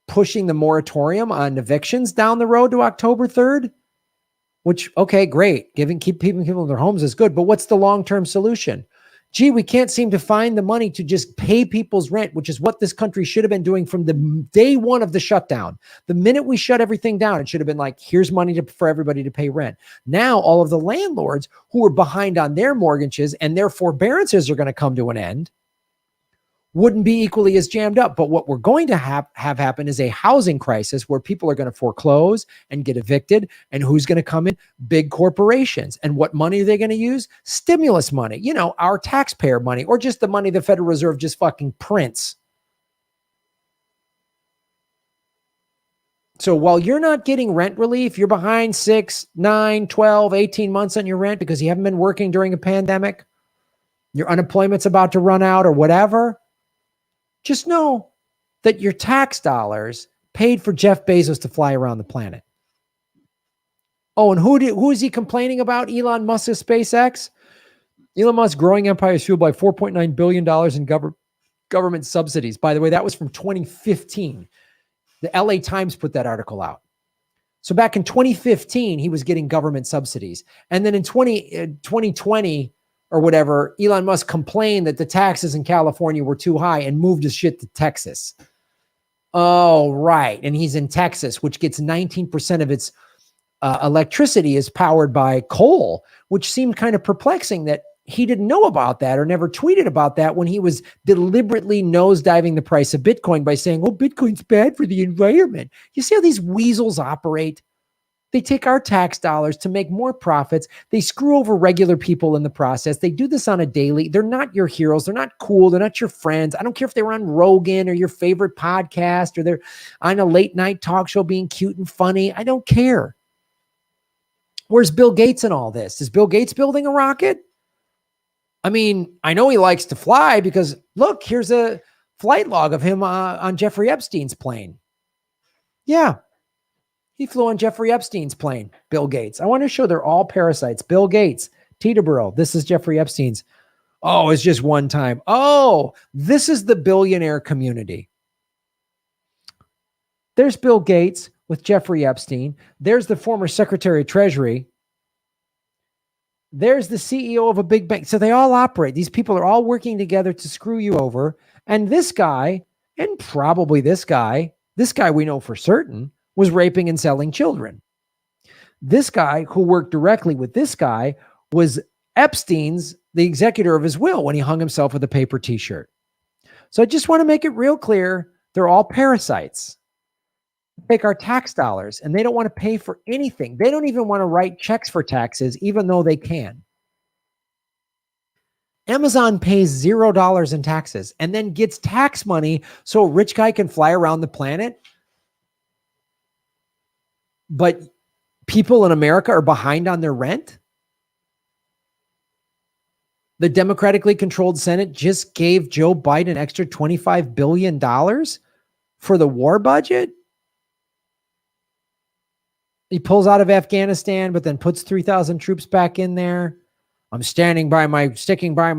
pushing the moratorium on evictions down the road to October 3rd. Which, okay, great. Keep people in their homes is good. But what's the long-term solution? Gee, we can't seem to find the money to just pay people's rent, which is what this country should have been doing from the day one of the shutdown. The minute we shut everything down, it should have been like, here's money for everybody to pay rent. Now, all of the landlords who are behind on their mortgages and their forbearances are going to come to an end, wouldn't be equally as jammed up. But what we're going to have happen is a housing crisis where people are going to foreclose and get evicted. And who's going to come in? Big corporations. And what money are they going to use? Stimulus money, our taxpayer money, or just the money the Federal Reserve just fucking prints. So while you're not getting rent relief, you're behind 6, 9, 12, 18 months on your rent because you haven't been working during a pandemic, your unemployment's about to run out or whatever. Just know that your tax dollars paid for Jeff Bezos to fly around the planet. Oh, and who is he complaining about? Elon Musk's SpaceX? Elon Musk's growing empire is fueled by $4.9 billion in government subsidies. By the way, that was from 2015. The LA Times put that article out. So back in 2015, he was getting government subsidies. And then in 2020, or whatever, Elon Musk complained that the taxes in California were too high and moved his shit to Texas. Oh, right. And he's in Texas, which gets 19% of its electricity is powered by coal, which seemed kind of perplexing that he didn't know about that or never tweeted about that when he was deliberately nosediving the price of Bitcoin by saying, oh, Bitcoin's bad for the environment. You see how these weasels operate? They take our tax dollars to make more profits. They screw over regular people in the process. They do this on a daily. They're not your heroes. They're not cool. They're not your friends. I don't care if they were on Rogan or your favorite podcast or they're on a late night talk show being cute and funny. I don't care. Where's Bill Gates in all this? Is Bill Gates building a rocket? I mean, I know he likes to fly because look, here's a flight log of him on Jeffrey Epstein's plane. Yeah. He flew on Jeffrey Epstein's plane, Bill Gates. I want to show they're all parasites. Bill Gates, Teterboro. This is Jeffrey Epstein's. Oh, it's just one time. Oh, this is the billionaire community. There's Bill Gates with Jeffrey Epstein. There's the former Secretary of Treasury. There's the CEO of a big bank. So they all operate. These people are all working together to screw you over. And this guy, and probably this guy we know for certain, was raping and selling children. This guy who worked directly with this guy was Epstein's, the executor of his will when he hung himself with a paper t-shirt. So I just want to make it real clear. They're all parasites. They take our tax dollars and they don't want to pay for anything. They don't even want to write checks for taxes, even though they can. Amazon pays $0 in taxes and then gets tax money so a rich guy can fly around the planet. But people in America are behind on their rent. The democratically controlled Senate just gave Joe Biden an extra $25 billion for the war budget. He pulls out of Afghanistan, but then puts 3,000 troops back in there. I'm sticking by my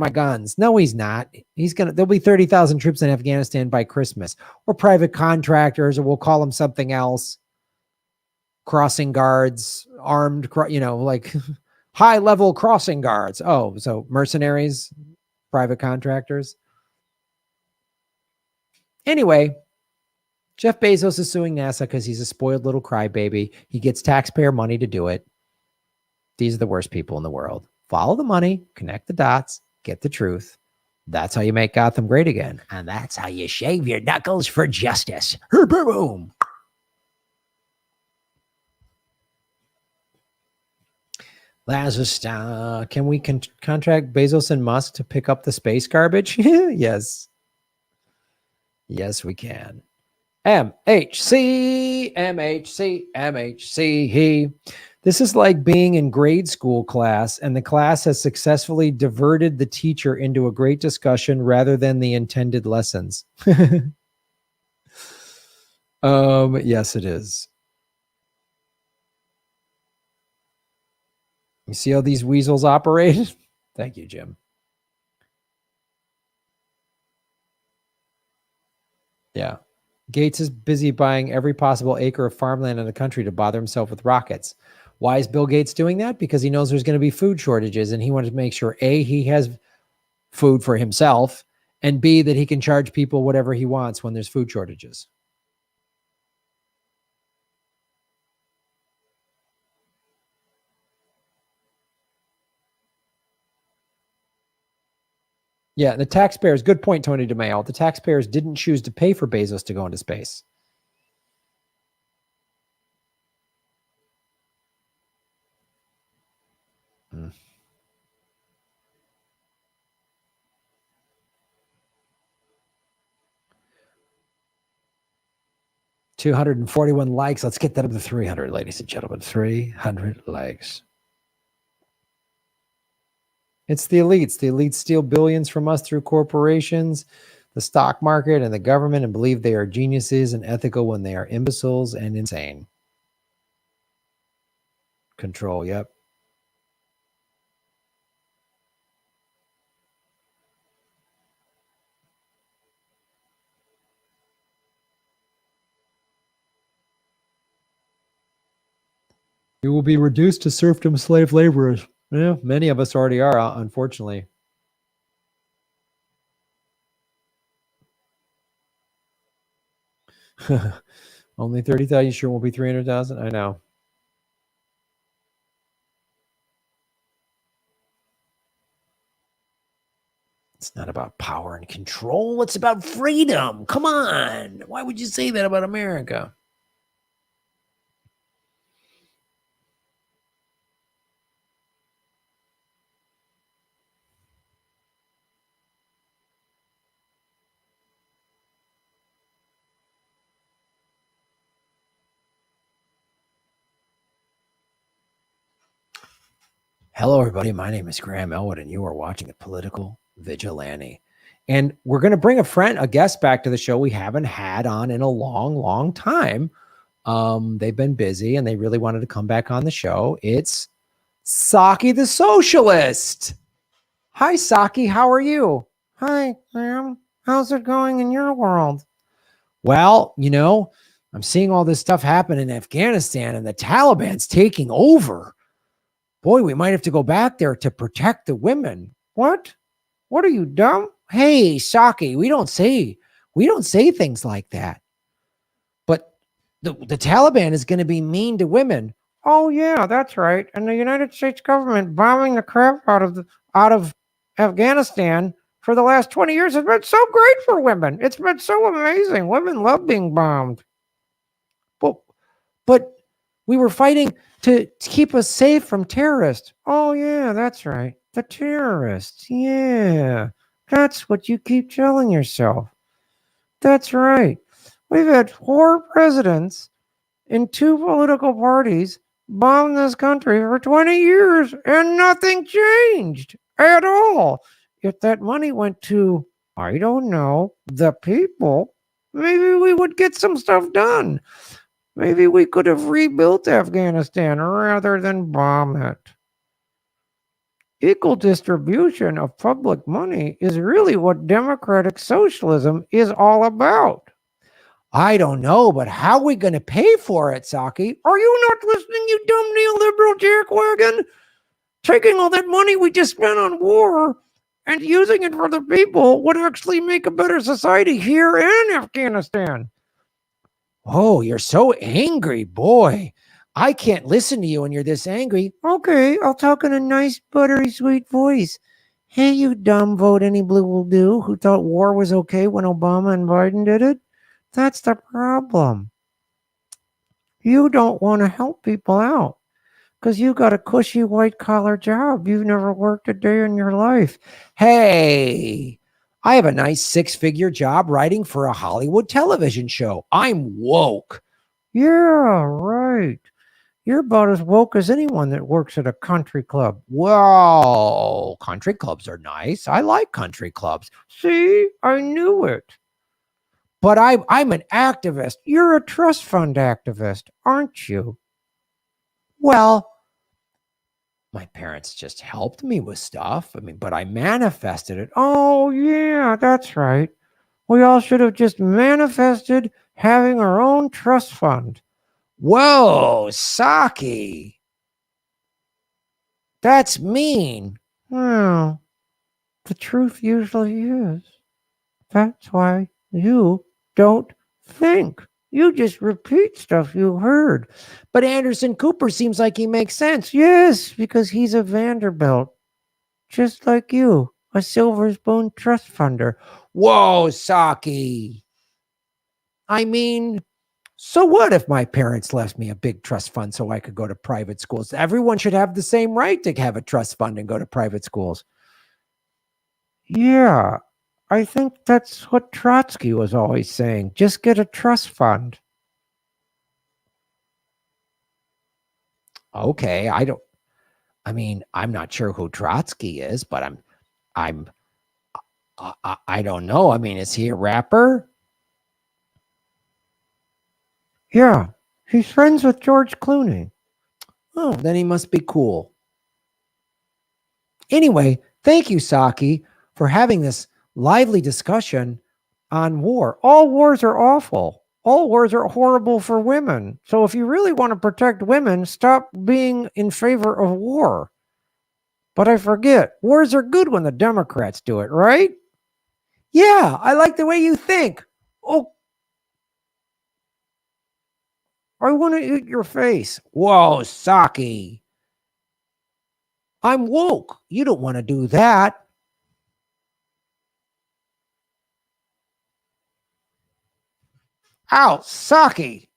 guns. No, he's not. There'll be 30,000 troops in Afghanistan by Christmas, or private contractors, or we'll call them something else. Crossing guards, armed, like high level crossing guards. Oh, so mercenaries, private contractors. Anyway, Jeff Bezos is suing NASA because he's a spoiled little crybaby. He gets taxpayer money to do it. These are the worst people in the world. Follow the money, connect the dots, get the truth. That's how you make Gotham great again. And that's how you shave your knuckles for justice. Boom. Lazarus, can we contract Bezos and Musk to pick up the space garbage? Yes. Yes, we can. MHC. This is like being in grade school class, and the class has successfully diverted the teacher into a great discussion rather than the intended lessons. Yes, it is. You see how these weasels operate? Thank you, Jim. Yeah. Gates is busy buying every possible acre of farmland in the country to bother himself with rockets. Why is Bill Gates doing that? Because he knows there's going to be food shortages, and he wanted to make sure, A, he has food for himself, and B, that he can charge people whatever he wants when there's food shortages. Yeah, the taxpayers, good point, Tony DeMayo. The taxpayers didn't choose to pay for Bezos to go into space. Hmm. 241 likes. Let's get that up to 300, ladies and gentlemen. 300 likes. It's the elites. The elites steal billions from us through corporations, the stock market, and the government, and believe they are geniuses and ethical when they are imbeciles and insane. Control, yep. You will be reduced to serfdom slave laborers. Yeah, many of us already are, unfortunately. Only 30,000. You sure won't be 300,000? I know. It's not about power and control. It's about freedom. Come on. Why would you say that about America? Hello, everybody. My name is Graham Elwood, and you are watching The Political Vigilante. And we're going to bring a guest back to the show we haven't had on in a long, long time. They've been busy, and they really wanted to come back on the show. It's Saki the Socialist. Hi, Saki. How are you? Hi, Graham. How's it going in your world? Well, I'm seeing all this stuff happen in Afghanistan, and the Taliban's taking over. Boy, we might have to go back there to protect the women. What? What are you, dumb? Hey, Saki, we don't say things like that. But the Taliban is going to be mean to women. Oh yeah, that's right. And the United States government bombing the crap out of Afghanistan for the last 20 years has been so great for women. It's been so amazing. Women love being bombed. But we were fighting to keep us safe from terrorists. Oh, yeah, that's right. The terrorists. Yeah, that's what you keep telling yourself. That's right. We've had 4 presidents in 2 political parties bomb this country for 20 years, and nothing changed at all. If that money went to, I don't know, the people, maybe we would get some stuff done. Maybe we could have rebuilt Afghanistan rather than bomb it. Equal distribution of public money is really what democratic socialism is all about. I don't know, but how are we going to pay for it, Saki? Are you not listening, you dumb neoliberal jerkwagon? Taking all that money we just spent on war and using it for the people would actually make a better society here in Afghanistan. Oh, you're so angry, boy. I can't listen to you when you're this angry. Okay, I'll talk in a nice, buttery, sweet voice. Hey, you dumb vote any blue will do who thought war was okay when Obama and Biden did it. That's the problem. You don't want to help people out because you got a cushy white collar job. You've never worked a day in your life. Hey, I have a nice 6-figure job writing for a Hollywood television show. I'm woke. Yeah, right. You're about as woke as anyone that works at a country club. Well, country clubs are nice. I like country clubs. See, I knew it. But I'm an activist. You're a trust fund activist, aren't you? Well, my parents just helped me with stuff. I mean, but I manifested it. Oh, yeah, that's right. We all should have just manifested having our own trust fund. Whoa, Saki. That's mean. Well, the truth usually is. That's why you don't think. You just repeat stuff you heard. But Anderson Cooper seems like he makes sense. Yes, because he's a Vanderbilt. Just like you, a Silver Spoon trust funder. Whoa, Saki. I mean, so what if my parents left me a big trust fund so I could go to private schools? Everyone should have the same right to have a trust fund and go to private schools. Yeah, I think that's what Trotsky was always saying. Just get a trust fund. Okay, I'm not sure who Trotsky is, but I don't know. I mean, is he a rapper? Yeah, he's friends with George Clooney. Oh, then he must be cool. Anyway, thank you, Saki, for having this lively discussion on war. All wars are awful. All wars are horrible for women. So if you really want to protect women, stop being in favor of war. But I forget, wars are good when the Democrats do it, right? Yeah, I like the way you think. Oh, I want to eat your face. Whoa, Saki. I'm woke. You don't want to do that. Ow, Saki.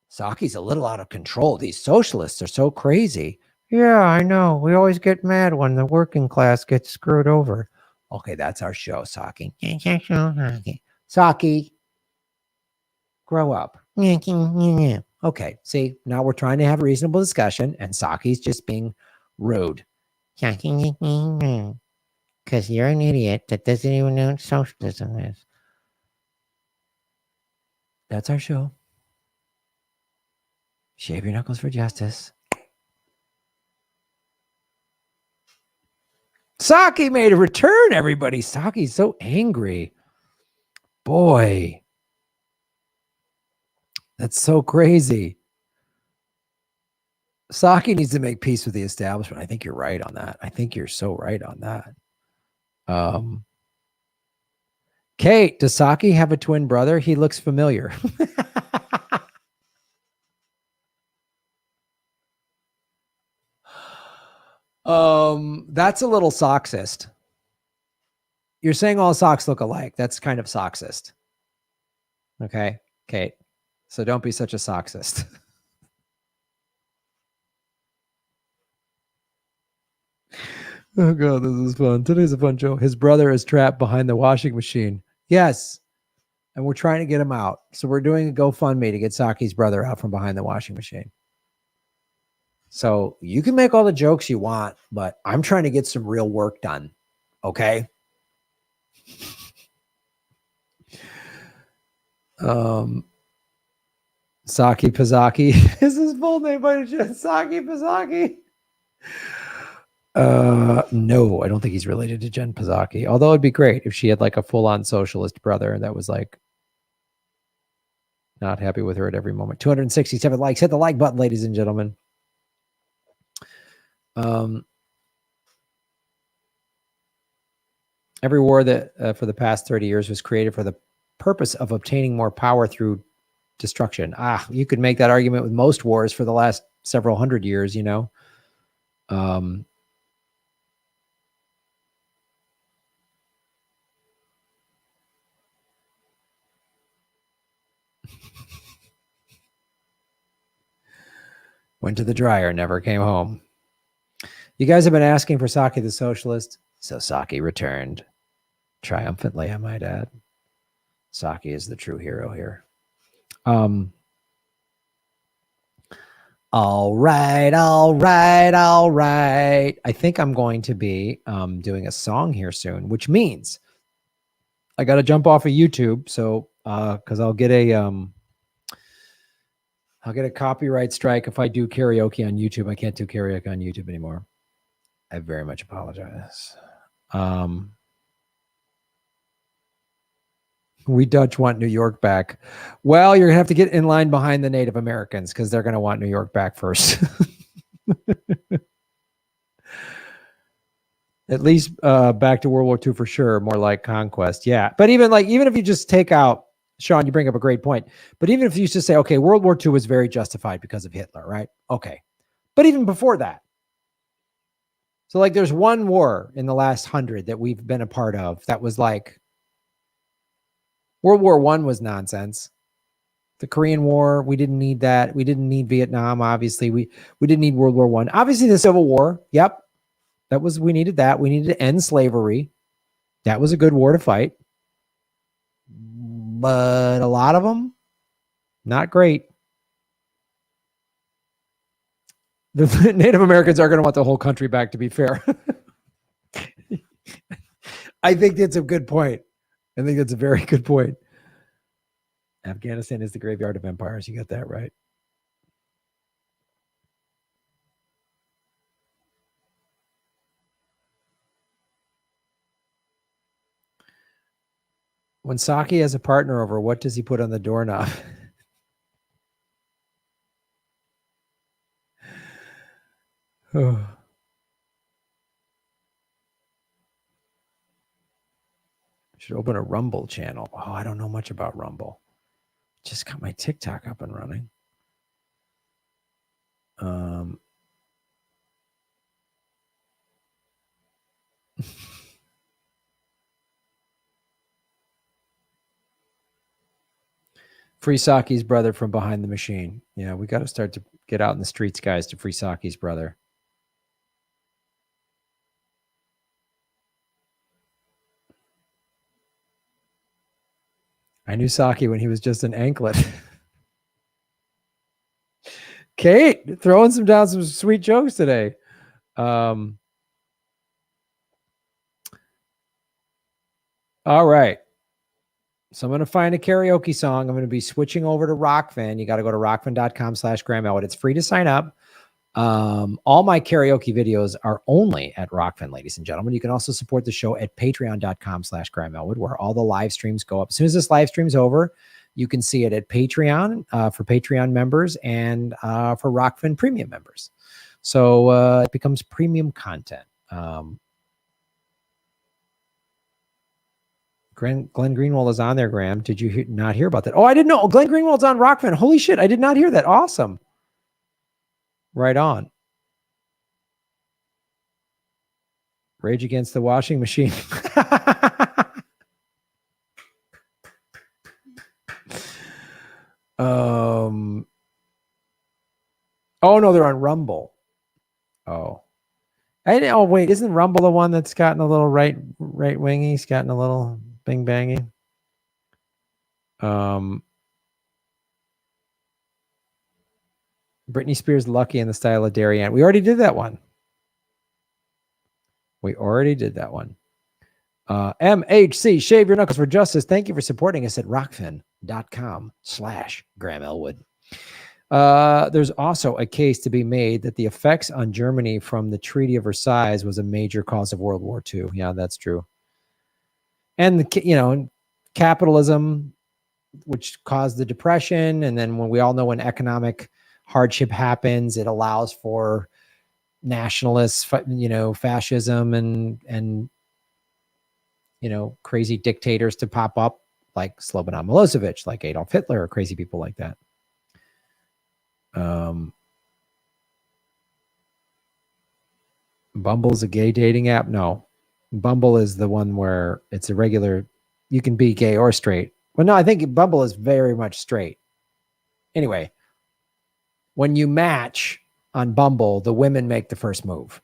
Saki's a little out of control. These socialists are so crazy. Yeah, I know. We always get mad when the working class gets screwed over. Okay, that's our show, Saki. Saki, grow up. Okay, see, now we're trying to have a reasonable discussion, and Saki's just being rude. Because you're an idiot that doesn't even know what socialism is. That's our show. Shave your knuckles for justice. Saki made a return, everybody. Saki's so angry. Boy, that's so crazy. Saki needs to make peace with the establishment. I think you're right on that. I think you're so right on that. Kate, does Saki have a twin brother? He looks familiar. That's a little soxist. You're saying all socks look alike. That's kind of soxist. Okay, Kate. So don't be such a soxist. Oh God, this is fun. Today's a fun show. His brother is trapped behind the washing machine. Yes. And we're trying to get him out. So we're doing a GoFundMe to get Saki's brother out from behind the washing machine. So you can make all the jokes you want, but I'm trying to get some real work done. Okay. Saki Pazaki is his full name by chance. Saki Pazaki. No, I don't think he's related to Jen Psaki. Although it'd be great if she had like a full-on socialist brother that was like not happy with her at every moment. 267 likes. Hit the like button, ladies and gentlemen. Every war that for the past 30 years was created for the purpose of obtaining more power through destruction. You could make that argument with most wars for the last several hundred years, you know. Went to the dryer, never came home. You guys have been asking for Psaki the socialist, so Psaki returned. Triumphantly, I might add. Psaki is the true hero here. All right. I think I'm going to be doing a song here soon, which means I got to jump off of YouTube. So, because I'll get a copyright strike if I do karaoke on YouTube. I can't do karaoke on YouTube anymore. I very much apologize. We Dutch want New York back. Well, you're going to have to get in line behind the Native Americans because they're going to want New York back first. At least back to World War II for sure. More like conquest. Yeah. But even if you just take out, Sean, you bring up a great point. But even if you just say, okay, World War II was very justified because of Hitler, right? Okay. But even before that. So like there's one war in the last 100 that we've been a part of that was like, World War I was nonsense. The Korean War, we didn't need that. We didn't need Vietnam, obviously. We didn't need World War I. Obviously, the Civil War, yep. We needed that. We needed to end slavery. That was a good war to fight. But a lot of them, not great. The Native Americans are going to want the whole country back, to be fair. I think that's a good point. I think that's a very good point. Afghanistan is the graveyard of empires. You got that right. When Psaki has a partner over, what does he put on the doorknob? Oh. Should open a Rumble channel. Oh, I don't know much about Rumble. Just got my TikTok up and running. Free Psaki's brother from behind the machine. Yeah, we got to start to get out in the streets, guys, to free Psaki's brother. I knew Psaki when he was just an anklet. Kate, throwing down some sweet jokes today. All right. So I'm going to find a karaoke song. I'm going to be switching over to Rockfin. You got to go to rockfin.com/Graham Elwood. It's free to sign up. All my karaoke videos are only at Rockfin, ladies and gentlemen. You can also support the show at patreon.com/Graham Elwood, where all the live streams go up. As soon as this live stream's over, you can see it at Patreon for Patreon members and for Rockfin premium members. So it becomes premium content. Glenn Greenwald is on there, Graham. Did you not hear about that? Oh, I didn't know. Glenn Greenwald's on Rockfin. Holy shit, I did not hear that. Awesome. Right on. Rage Against the Washing Machine. Oh no, they're on Rumble. Oh. Wait, isn't Rumble the one that's gotten a little right wingy? He's gotten a little bing bangy. Britney Spears Lucky in the style of Darien. We already did that one. MHC, Shave Your Knuckles for Justice. Thank you for supporting us at rockfin.com/Graham Elwood. There's also a case to be made that the effects on Germany from the Treaty of Versailles was a major cause of World War II. Yeah, that's true. And capitalism, which caused the Depression, and then when we all know when economic hardship happens, it allows for nationalists, fascism, and crazy dictators to pop up, like Slobodan Milosevic, like Adolf Hitler, or crazy people like that. Bumble's a gay dating app? No. Bumble is the one where it's a regular, you can be gay or straight. Well, no, I think Bumble is very much straight. Anyway, when you match on Bumble, the women make the first move.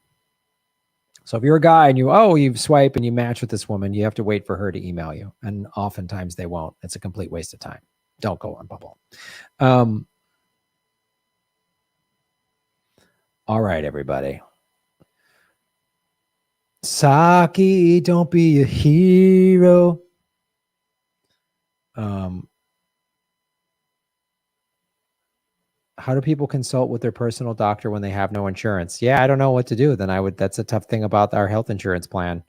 So if you're a guy and you swipe and you match with this woman, you have to wait for her to email you. And oftentimes they won't. It's a complete waste of time. Don't go on Bumble. All right, everybody. Saki, don't be a hero. How do people consult with their personal doctor when they have no insurance? Yeah, I don't know what to do. Then that's a tough thing about our health insurance plan,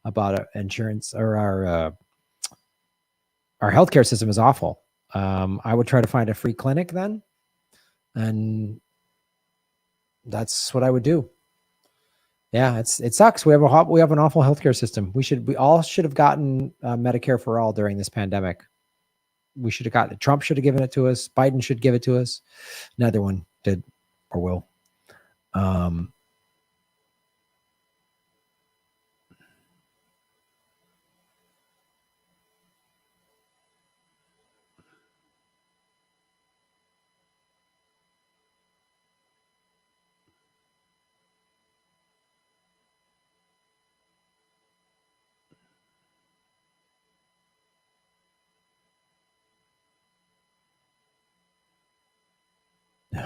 about insurance, or our healthcare system is awful. I would try to find a free clinic then, and that's what I would do. Yeah, it sucks. We have an awful healthcare system. We all should have gotten Medicare for all during this pandemic. We should have gotten it. Trump should have given it to us. Biden should give it to us. Neither one did or will.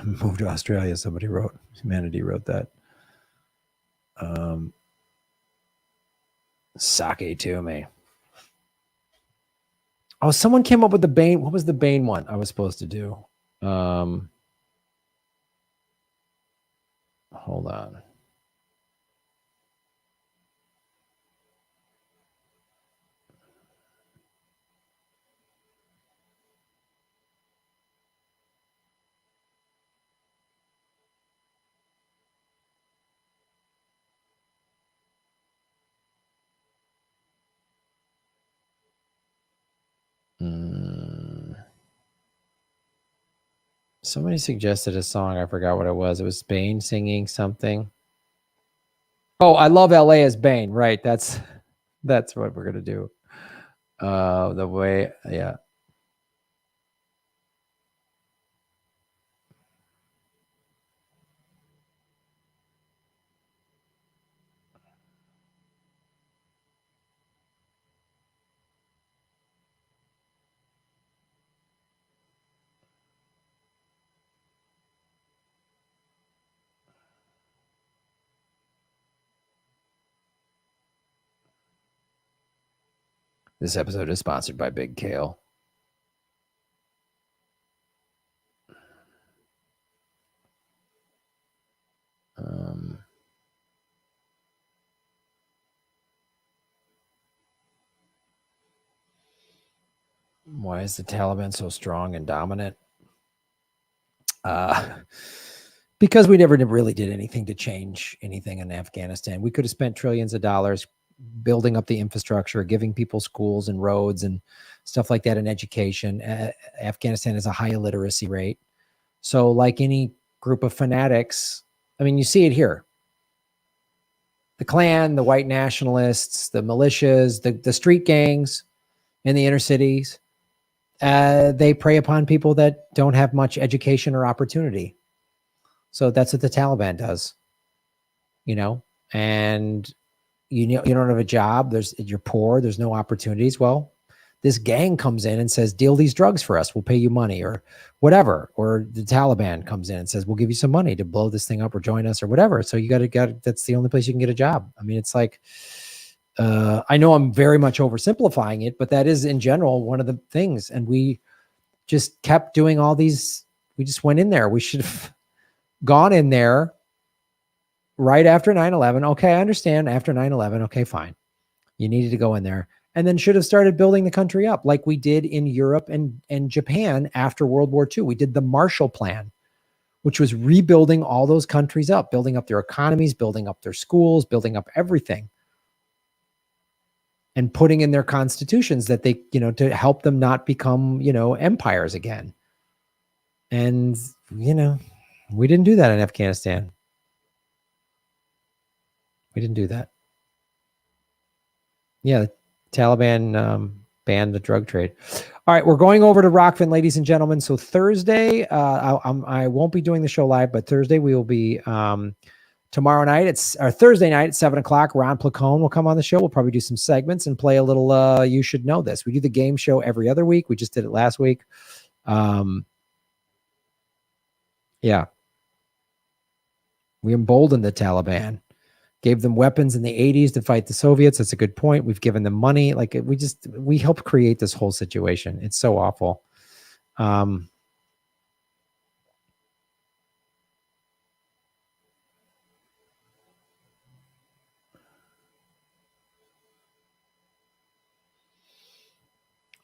Move to Australia. Humanity wrote that. Sake to me. Oh, someone came up with the Bane. What was the Bane one I was supposed to do? Hold on. Somebody suggested a song. I forgot what it was. It was Bane singing something. Oh, I love LA as Bane. Right. That's what we're going to do. The way, yeah. This episode is sponsored by Big Kale. Why is the Taliban so strong and dominant? Because we never really did anything to change anything in Afghanistan. We could have spent trillions of dollars building up the infrastructure, giving people schools and roads and stuff like that in education. Afghanistan has a high illiteracy rate. So like any group of fanatics, I mean, you see it here. The Klan, the white nationalists, the militias, the street gangs in the inner cities, they prey upon people that don't have much education or opportunity. So that's what the Taliban does, and you don't have a job. You're poor. There's no opportunities. Well, this gang comes in and says, deal these drugs for us. We'll pay you money or whatever. Or the Taliban comes in and says, we'll give you some money to blow this thing up or join us or whatever. So you got to, that's the only place you can get a job. I mean, it's like, I know I'm very much oversimplifying it, but that is in general one of the things. And we just kept doing all these We just went in there. We should have gone in there right after 9/11. Okay, I understand. After 9/11, okay, fine. You needed to go in there. And then should have started building the country up like we did in Europe and Japan after World War II. We did the Marshall Plan, which was rebuilding all those countries up, building up their economies, building up their schools, building up everything, and putting in their constitutions that they, to help them not become, empires again. And, we didn't do that in Afghanistan. We didn't do that. Yeah, the Taliban banned the drug trade. All right, we're going over to Rockfin, ladies and gentlemen. So Thursday, I won't be doing the show live, but Thursday we will be tomorrow night. Thursday night at 7:00. Ron Placone will come on the show. We'll probably do some segments and play a little. You should know this. We do the game show every other week. We just did it last week. Yeah, we emboldened the Taliban. Gave them weapons in the 80s to fight the Soviets. That's a good point. We've given them money. Like we helped create this whole situation. It's so awful. All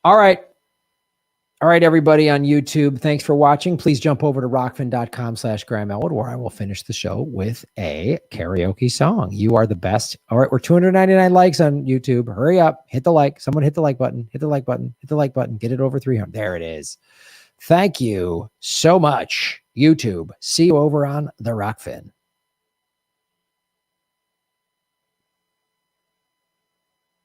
right. All right, everybody on YouTube, thanks for watching. Please jump over to rockfin.com/Graham Elwood, where I will finish the show with a karaoke song. You are the best. All right, we're 299 likes on YouTube. Hurry up. Hit the like. Someone hit the like button. Hit the like button. Hit the like button. Get it over 300. There it is. Thank you so much, YouTube. See you over on the Rockfin.